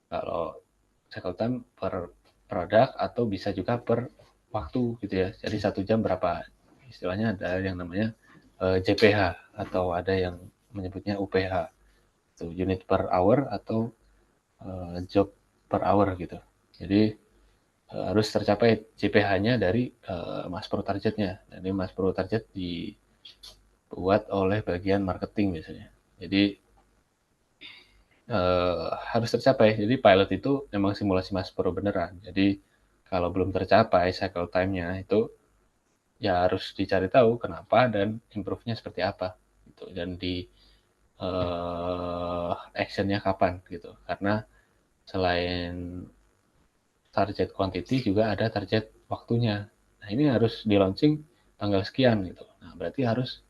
kalau cycle time per produk atau bisa juga per waktu gitu ya. Jadi satu jam berapa? Istilahnya ada yang namanya JPH atau ada yang menyebutnya UPH. Itu unit per hour atau job per hour gitu. Jadi harus tercapai JPH-nya dari Mas Pro targetnya. Jadi Mas Pro target dibuat oleh bagian marketing biasanya. Jadi harus tercapai. Jadi pilot itu memang simulasi Mas Pro beneran. Jadi kalau belum tercapai cycle time-nya itu ya harus dicari tahu kenapa dan improve-nya seperti apa gitu. Dan di action-nya kapan gitu. Karena selain target quantity juga ada target waktunya. Nah, ini harus di launching tanggal sekian gitu. Nah, berarti harus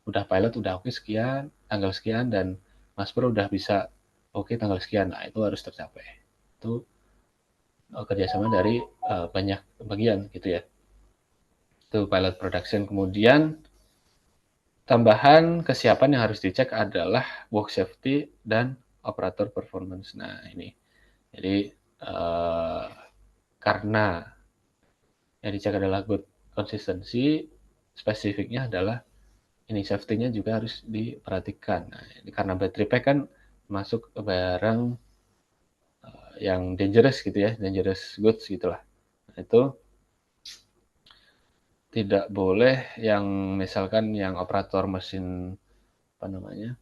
udah pilot udah oke sekian, tanggal sekian dan Mas Bro udah bisa oke tanggal sekian. Nah, itu harus tercapai. Itu kerjasama dari banyak bagian gitu ya. Itu pilot production kemudian tambahan kesiapan yang harus dicek adalah work safety dan operator performance. Nah, ini. Jadi, karena yang dicek adalah good consistency, spesifiknya adalah ini safety-nya juga harus diperhatikan. Nah, ini karena battery pack kan masuk ke barang yang dangerous gitu ya, dangerous goods gitulah. Nah, itu tidak boleh yang misalkan yang operator mesin apa namanya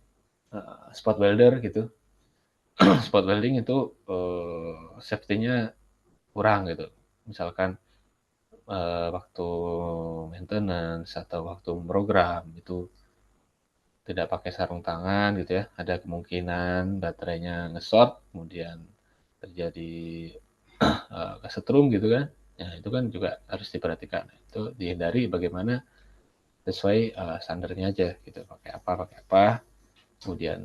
spot welder gitu. Spot welding itu safety-nya kurang gitu. Misalkan waktu maintenance atau waktu program itu tidak pakai sarung tangan gitu ya, ada kemungkinan baterainya nge-short, kemudian terjadi kesetrum gitu kan. Nah, itu kan juga harus diperhatikan. Itu dihindari bagaimana sesuai standarnya aja gitu. Pakai apa, kemudian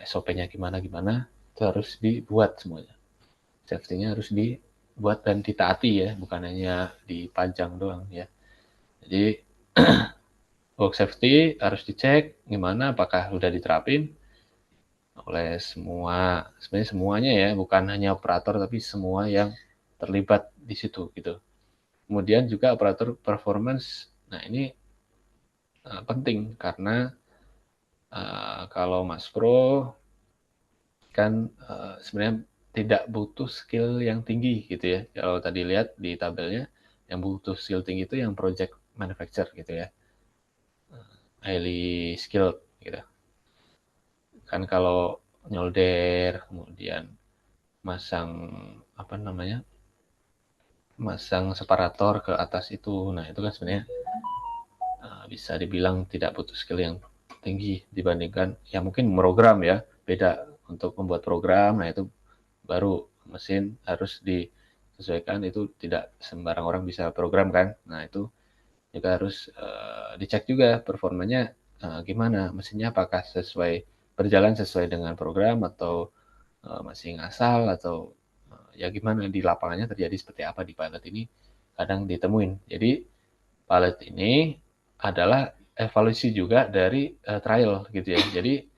SOP-nya gimana, itu harus dibuat semuanya. Safety-nya harus dibuat dan ditaati ya, bukan hanya dipajang doang ya. Jadi work safety harus dicek gimana, apakah sudah diterapin oleh semua, sebenarnya semuanya ya, bukan hanya operator tapi semua yang terlibat di situ gitu. Kemudian juga operator performance. Nah, ini penting karena kalau Mas Pro kan sebenarnya tidak butuh skill yang tinggi gitu ya. Kalau tadi lihat di tabelnya, yang butuh skill tinggi itu yang project manufacturer gitu ya, highly skilled gitu. Kan kalau nyolder, kemudian masang apa namanya, masang separator ke atas itu, nah itu kan sebenarnya bisa dibilang tidak butuh skill yang tinggi dibandingkan ya mungkin program ya, beda untuk membuat program. Nah itu baru mesin harus disesuaikan, itu tidak sembarang orang bisa program kan. Nah itu juga harus dicek juga performanya gimana, mesinnya apakah berjalan sesuai dengan program atau masih ngasal, atau ya gimana di lapangannya terjadi seperti apa di pilot ini kadang ditemuin. Jadi pilot ini adalah evaluasi juga dari trial gitu ya. Jadi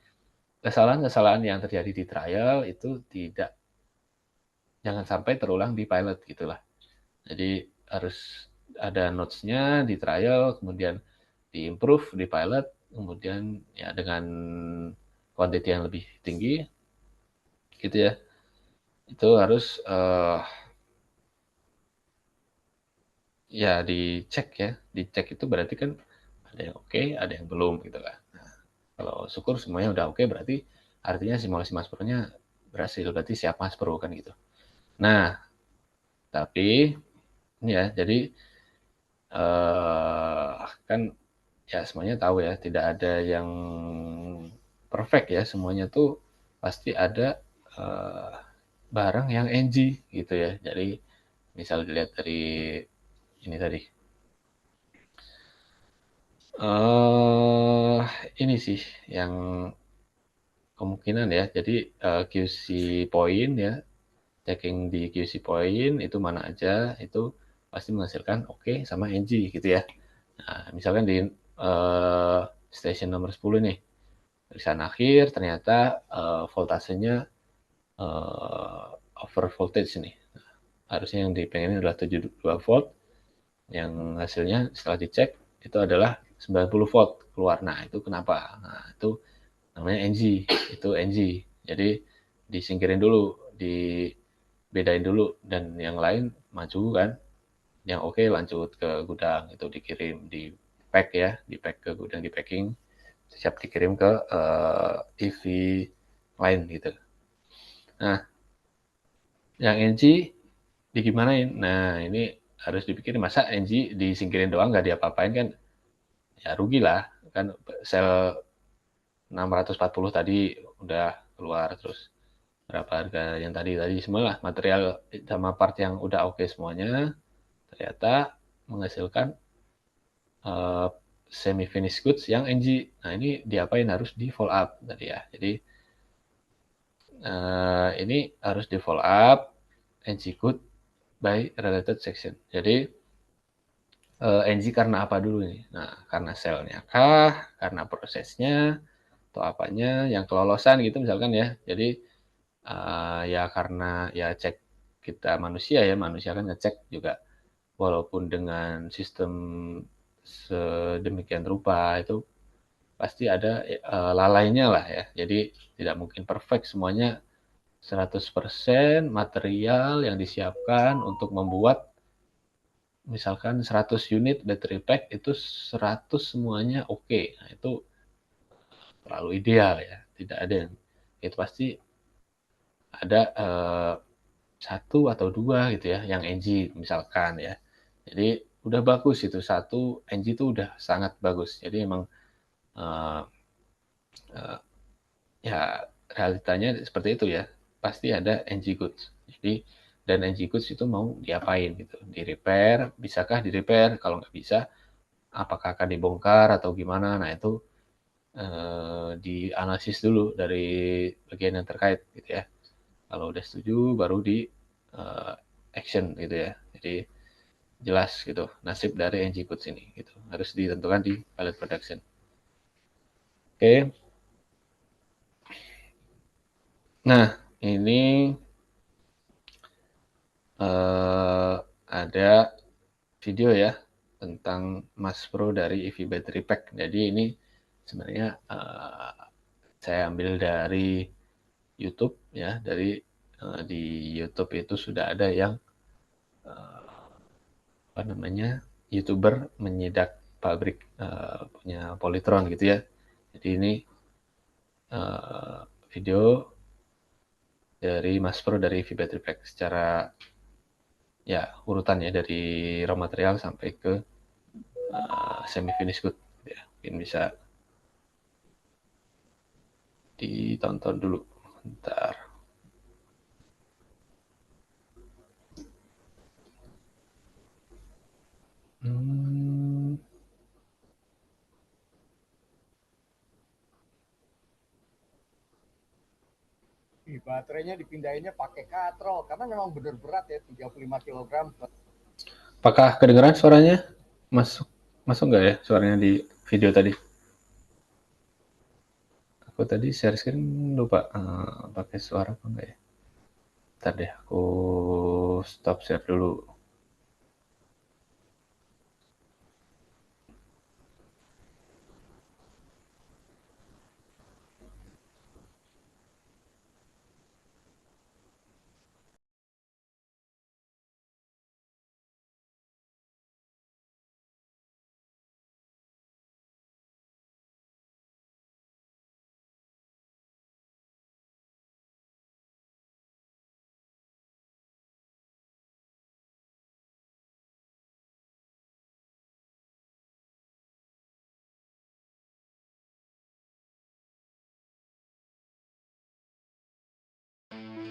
kesalahan-kesalahan yang terjadi di trial itu jangan sampai terulang di pilot gitulah. Jadi harus ada notes-nya di trial, kemudian di-improve di pilot, kemudian ya dengan quantity yang lebih tinggi gitu ya. Itu harus ya dicek ya. Dicek itu berarti kan ada yang oke, ada yang belum gitu lah. Nah, kalau syukur semuanya udah oke, berarti artinya simulasi Mas Pro-nya berhasil, berarti siap Mas Pro kan gitu. Nah, tapi ya jadi kan ya semuanya tahu ya, tidak ada yang perfect ya, semuanya tuh pasti ada barang yang NG gitu ya. Jadi misal dilihat dari ini tadi, ini sih yang kemungkinan ya. Jadi QC point ya, checking di QC point itu mana aja, itu pasti menghasilkan oke sama NG gitu ya. Nah, misalkan di station nomor 10 nih, pemeriksaan akhir ternyata voltasenya uh, over voltage nih. Nah, harusnya yang dipengenin adalah 72 volt, yang hasilnya setelah dicek itu adalah 90 volt keluar. Nah, itu kenapa? Nah, itu namanya NG, itu NG. Jadi disingkirin dulu, dibedain dulu, dan yang lain maju kan. Yang oke lanjut ke gudang, itu dikirim, di pack ya, di pack ke gudang, di packing, siap dikirim ke EV lain gitu. Nah, yang NG digimanain? Nah, ini harus dipikir, masa NG disingkirin doang nggak diapa-apain kan? Ya rugi lah, kan sel 640 tadi udah keluar, terus berapa harga yang tadi semua lah, material sama part yang udah oke semuanya, ternyata menghasilkan uh, semi finished goods yang NG. Nah ini diapain? Harus di follow up tadi ya. Jadi ini harus di follow up NG good by related section. Jadi NG karena apa dulu nih? Nah, karena selnya kah, karena prosesnya, atau apanya, yang kelolosan gitu misalkan ya. Jadi ya karena ya cek kita manusia ya, manusia kan ngecek juga walaupun dengan sistem sedemikian rupa itu pasti ada lalainya lah ya. Jadi tidak mungkin perfect semuanya 100% material yang disiapkan untuk membuat misalkan 100 unit battery pack itu 100 semuanya oke. Nah, itu terlalu ideal ya. Tidak ada yang itu pasti ada satu atau dua gitu ya yang NG misalkan ya. Jadi udah bagus itu satu NG itu udah sangat bagus. Jadi emang uh, uh, ya realitanya seperti itu ya. Pasti ada NG goods. Jadi dan NG goods itu mau diapain gitu, di repair, bisakah di repair? Kalau nggak bisa, apakah akan dibongkar atau gimana? Nah itu dianalisis dulu dari bagian yang terkait gitu ya. Kalau udah setuju baru di action gitu ya. Jadi jelas gitu nasib dari NG Goods ini gitu harus ditentukan di pilot production. Oke. Nah ini ada video ya tentang Mas Pro dari EV Battery Pack. Jadi ini sebenarnya saya ambil dari YouTube ya, dari di YouTube itu sudah ada yang apa namanya YouTuber menyidak pabrik punya Polytron gitu ya. Jadi ini video dari Mas Pro dari EV Battery Pack secara ya urutan ya dari raw material sampai ke semi finish good ya. Mungkin bisa ditonton dulu bentar. Baterainya dipindahinnya pakai katrol karena memang benar berat ya 35 kg. Apakah kedengaran suaranya? Masuk nggak ya suaranya di video tadi? Aku tadi share screen lupa pakai suara apa enggak ya? Ntar deh aku stop share dulu.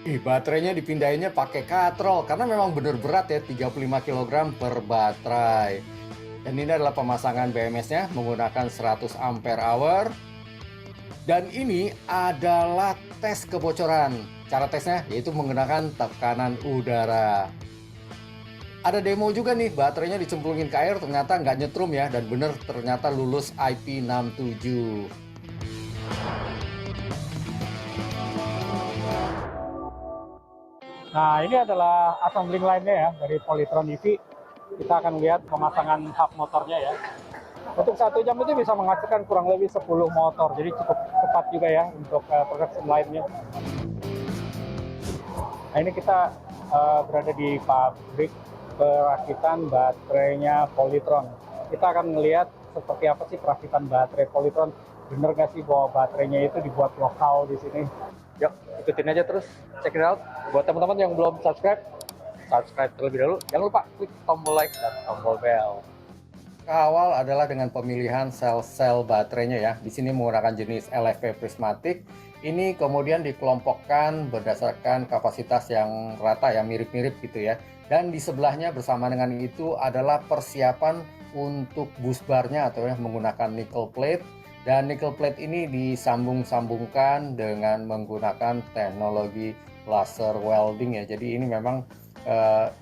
Baterainya dipindahinnya pakai katrol karena memang benar berat ya 35 kg per baterai. Dan ini adalah pemasangan BMS-nya menggunakan 100 ampere hour. Dan ini adalah tes kebocoran. Cara tesnya yaitu menggunakan tekanan udara. Ada demo juga nih, baterainya dicemplungin ke air ternyata nggak nyetrum ya, dan bener ternyata lulus IP67. Nah, ini adalah assembling line-nya ya dari Polytron EV. Kita akan lihat pemasangan hub motornya ya. Untuk 1 jam itu bisa menghasilkan kurang lebih 10 motor, jadi cukup cepat juga ya untuk production line-nya. Nah, ini kita berada di pabrik perakitan baterainya Polytron. Kita akan melihat seperti apa sih perakitan baterai Polytron. Bener nggak sih bahwa baterainya itu dibuat lokal di sini? Yuk, ikutin aja terus, check it out. Buat teman-teman yang belum subscribe, subscribe terlebih dahulu. Jangan lupa klik tombol like dan tombol bell. Awal adalah dengan pemilihan sel-sel baterainya ya. Di sini menggunakan jenis LFP prismatik. Ini kemudian dikelompokkan berdasarkan kapasitas yang rata ya, mirip-mirip gitu ya. Dan di sebelahnya bersama dengan itu adalah persiapan untuk bus barnya atau ya menggunakan nickel plate. Dan nickel plate ini disambung-sambungkan dengan menggunakan teknologi laser welding ya. Jadi ini memang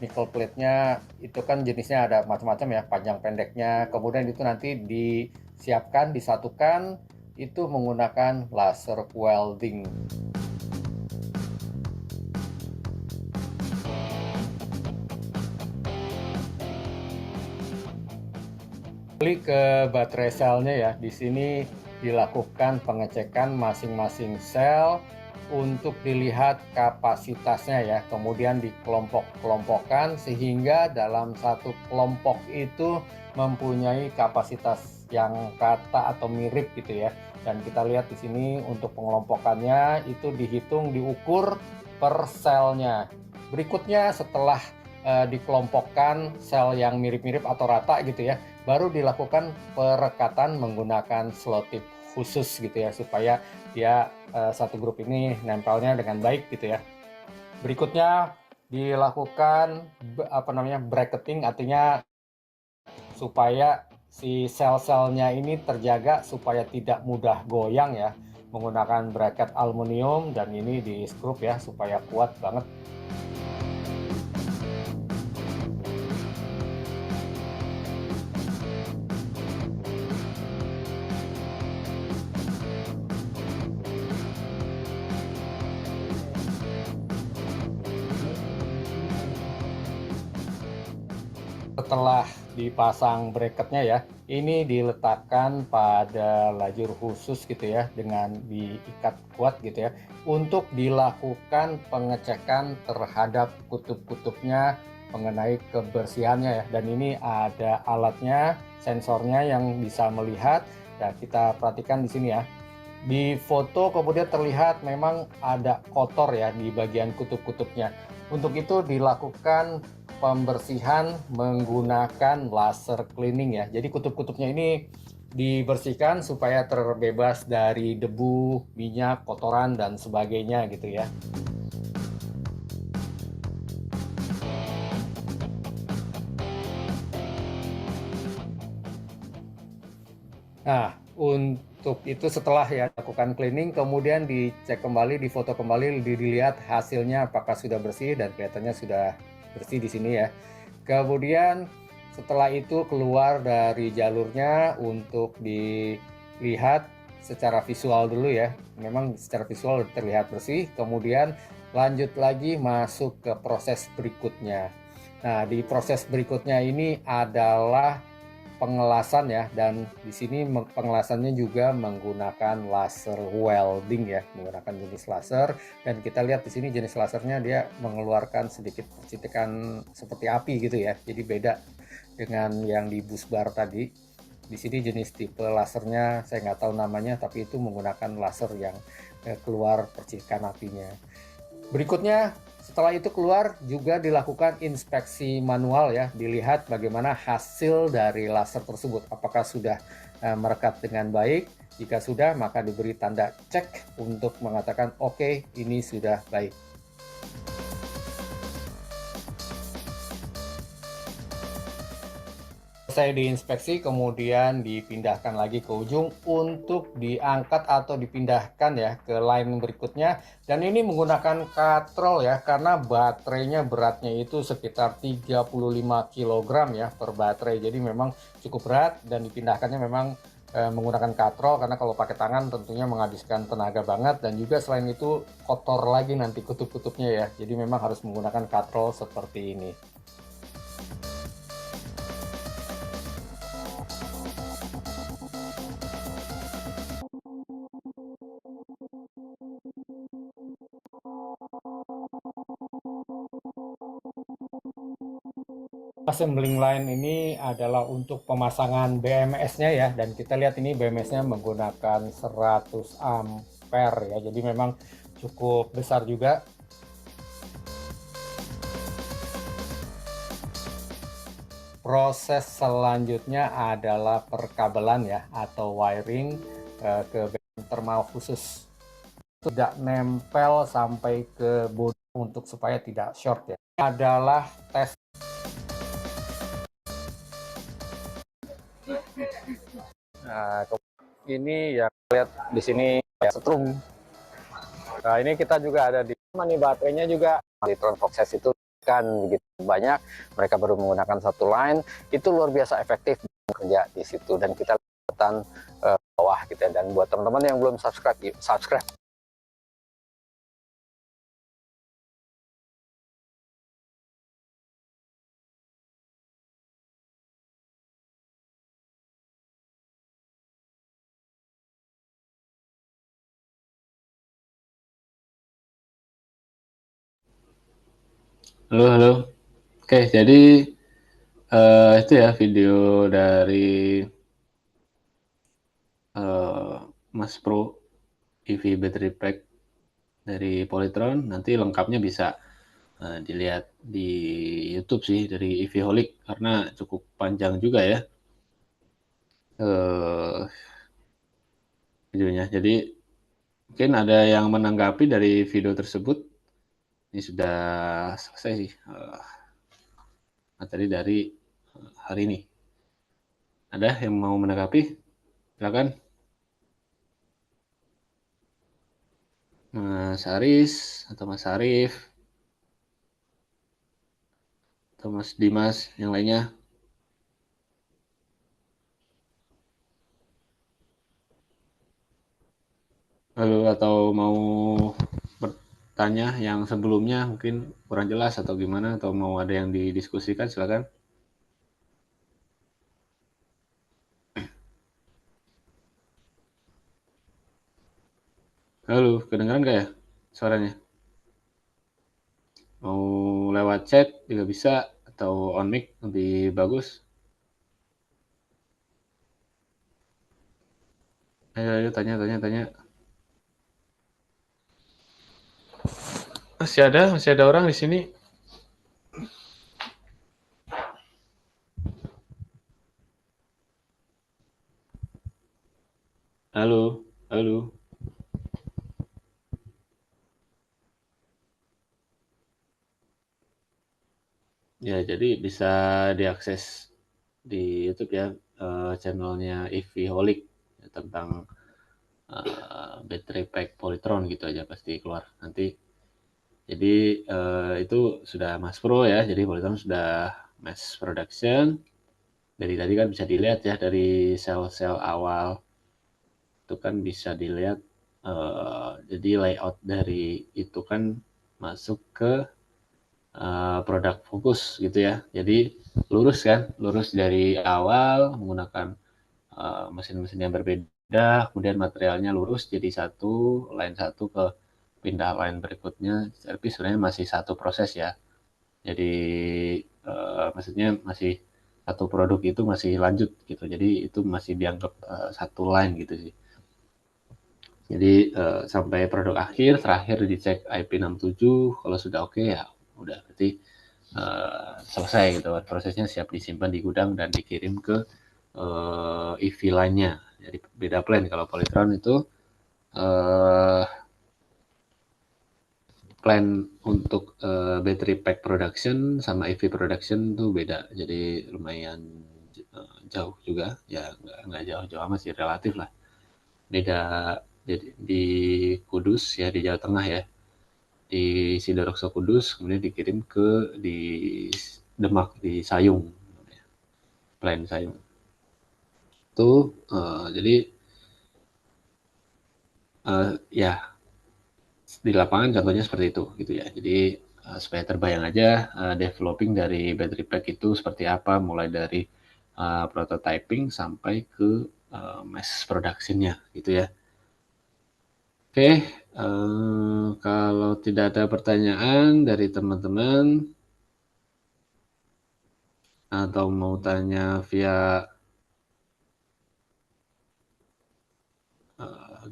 nickel plate-nya itu kan jenisnya ada macam-macam ya, panjang pendeknya. Kemudian itu nanti disiapkan, disatukan itu menggunakan laser welding. Kembali ke baterai selnya ya, di sini dilakukan pengecekan masing-masing sel untuk dilihat kapasitasnya ya, kemudian dikelompok-kelompokkan sehingga dalam satu kelompok itu mempunyai kapasitas yang rata atau mirip gitu ya. Dan kita lihat di sini untuk pengelompokannya itu dihitung, diukur per selnya. Berikutnya setelah dikelompokkan sel yang mirip-mirip atau rata gitu ya, baru dilakukan perekatan menggunakan selotip khusus gitu ya, supaya dia satu grup ini nempelnya dengan baik gitu ya. Berikutnya dilakukan bracketing, artinya supaya si sel-selnya ini terjaga supaya tidak mudah goyang ya, menggunakan bracket aluminium, dan ini di skrup ya supaya kuat banget. Setelah dipasang bracketnya ya, ini diletakkan pada lajur khusus gitu ya, dengan diikat kuat gitu ya, untuk dilakukan pengecekan terhadap kutub-kutubnya mengenai kebersihannya ya. Dan ini ada alatnya, sensornya yang bisa melihat. Nah, kita perhatikan di sini ya. Di foto kemudian terlihat memang ada kotor ya di bagian kutub-kutubnya. Untuk itu dilakukan pembersihan menggunakan laser cleaning ya. Jadi kutub-kutubnya ini dibersihkan supaya terbebas dari debu, minyak, kotoran, dan sebagainya gitu ya. Nah, untuk itu setelah ya lakukan cleaning, kemudian dicek kembali, difoto kembali, dilihat hasilnya apakah sudah bersih, dan kelihatannya sudah bersih di sini ya. Kemudian setelah itu keluar dari jalurnya untuk dilihat secara visual dulu ya. Memang secara visual terlihat bersih, kemudian lanjut lagi masuk ke proses berikutnya. Nah, di proses berikutnya ini adalah pengelasan ya, dan di sini pengelasannya juga menggunakan laser welding ya, menggunakan jenis laser. Dan kita lihat di sini jenis lasernya dia mengeluarkan sedikit percikan seperti api gitu ya, jadi beda dengan yang di bus bar tadi. Di sini jenis tipe lasernya saya nggak tahu namanya, tapi itu menggunakan laser yang keluar percikan apinya. Berikutnya setelah itu keluar juga dilakukan inspeksi manual ya, dilihat bagaimana hasil dari laser tersebut, apakah sudah merekat dengan baik. Jika sudah, maka diberi tanda cek untuk mengatakan oke, ini sudah baik. Selesai diinspeksi, kemudian dipindahkan lagi ke ujung untuk diangkat atau dipindahkan ya ke line berikutnya. Dan ini menggunakan katrol ya, karena baterainya beratnya itu sekitar 35 kg ya per baterai. Jadi memang cukup berat, dan dipindahkannya memang menggunakan katrol, karena kalau pakai tangan tentunya menghabiskan tenaga banget, dan juga selain itu kotor lagi nanti kutub-kutubnya ya. Jadi memang harus menggunakan katrol seperti ini. Assembling line ini adalah untuk pemasangan BMS-nya ya, dan kita lihat ini BMS-nya menggunakan 100 ampere ya, jadi memang cukup besar juga. Proses selanjutnya adalah perkabelan ya, atau wiring ke thermal khusus, tidak nempel sampai ke bodi untuk supaya tidak short ya. Ini adalah tes. Nah, ini yang lihat di sini ya, setrum. Nah, ini kita juga ada di mana nih baterainya juga di Tron Foxes itu begitu banyak, mereka baru menggunakan satu line, itu luar biasa efektif kerja di situ. Dan kita lihat bawah gitu ya. Dan buat teman-teman yang belum subscribe, subscribe. Halo, halo. Oke, jadi itu ya video dari Mas Pro EV Battery Pack dari Polytron. Nanti lengkapnya bisa dilihat di YouTube sih dari EVholic karena cukup panjang juga ya videonya. Jadi mungkin ada yang menanggapi dari video tersebut. Ini sudah selesai sih materi dari hari ini. Ada yang mau menanggapi? Silakan. Mas Aris atau Mas Arif atau Mas Dimas yang lainnya. Lalu atau mau bertanya yang sebelumnya mungkin kurang jelas atau gimana atau mau ada yang didiskusikan silakan. Halo, kedengaran nggak ya suaranya? Mau lewat chat juga bisa atau on mic lebih bagus. Ayo tanya. Masih ada orang di sini. Halo, halo. Ya, jadi bisa diakses di YouTube ya channelnya EVholic ya, tentang battery pack Polytron gitu aja pasti keluar nanti. Jadi itu sudah mass pro ya, jadi Polytron sudah mass production. Dari tadi kan bisa dilihat ya dari sel-sel awal itu kan bisa dilihat jadi layout dari itu kan masuk ke produk fokus gitu ya. Jadi lurus kan, lurus dari awal menggunakan mesin-mesin yang berbeda, kemudian materialnya lurus jadi satu, line satu ke pindah line berikutnya, tapi sebenarnya masih satu proses ya. Jadi maksudnya masih satu produk itu masih lanjut gitu. Jadi itu masih dianggap satu line gitu sih. Jadi sampai produk akhir terakhir dicek IP67 kalau sudah oke ya udah berarti selesai gitu prosesnya siap disimpan di gudang dan dikirim ke EV line-nya. Jadi beda plan kalau Polytron itu plan untuk battery pack production sama EV production tuh beda. Jadi lumayan jauh juga ya nggak jauh-jauh amat sih relatif lah. Beda jadi di Kudus ya di Jawa Tengah ya di Sidoarjo Kudus kemudian dikirim ke di Demak di Sayung plan Sayung itu jadi ya di lapangan contohnya seperti itu gitu ya jadi supaya terbayang aja developing dari battery pack itu seperti apa mulai dari prototyping sampai ke mass productionnya gitu ya. Oke, kalau tidak ada pertanyaan dari teman-teman atau mau tanya via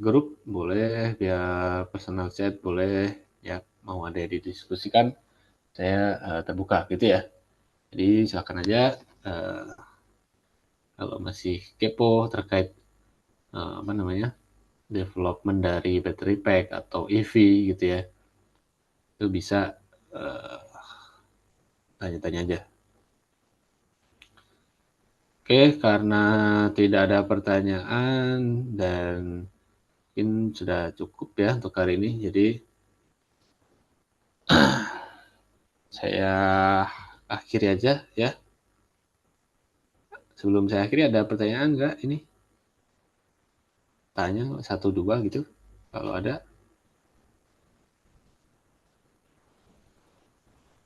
grup boleh, via personal chat boleh, ya mau ada yang didiskusikan, saya terbuka gitu ya. Jadi silakan aja kalau masih kepo terkait apa namanya development dari battery pack atau EV gitu ya, itu bisa tanya-tanya aja. Oke, karena tidak ada pertanyaan dan mungkin sudah cukup ya untuk hari ini. Jadi saya akhiri aja ya. Sebelum saya akhiri ada pertanyaan nggak ini? Tanya 1-2 gitu kalau ada.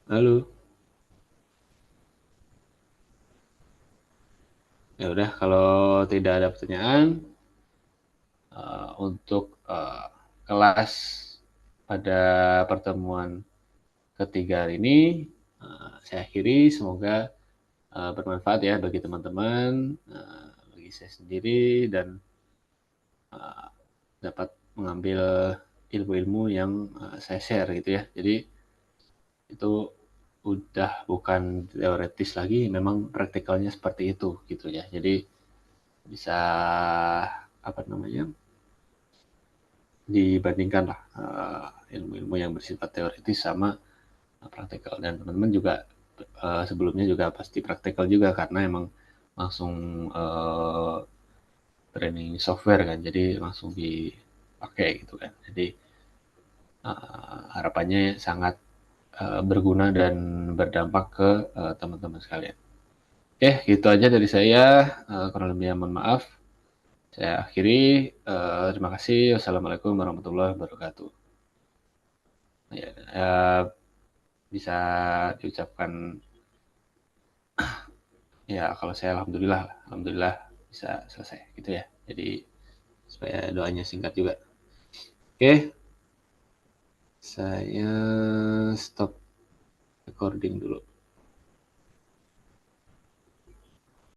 Halo. Ya udah, kalau tidak ada pertanyaan untuk kelas pada pertemuan ketiga hari ini saya akhiri. Semoga bermanfaat ya bagi teman-teman, bagi saya sendiri, dan dapat mengambil ilmu-ilmu yang saya share gitu ya. Jadi itu udah bukan teoretis lagi, memang praktikalnya seperti itu gitu ya. Jadi bisa apa namanya, dibandingkan lah ilmu-ilmu yang bersifat teoretis sama praktikal, dan teman-teman juga sebelumnya juga pasti praktikal juga karena emang langsung training software kan, jadi langsung dipakai gitu kan. Jadi harapannya sangat berguna dan berdampak ke teman-teman sekalian. Oke, gitu aja dari saya. Kurang lebihnya mohon maaf. Saya akhiri. Terima kasih. Wassalamualaikum warahmatullahi wabarakatuh. Ya, bisa diucapkan ya, kalau saya alhamdulillah bisa selesai gitu ya. Jadi supaya doanya singkat juga. Oke, saya stop recording dulu.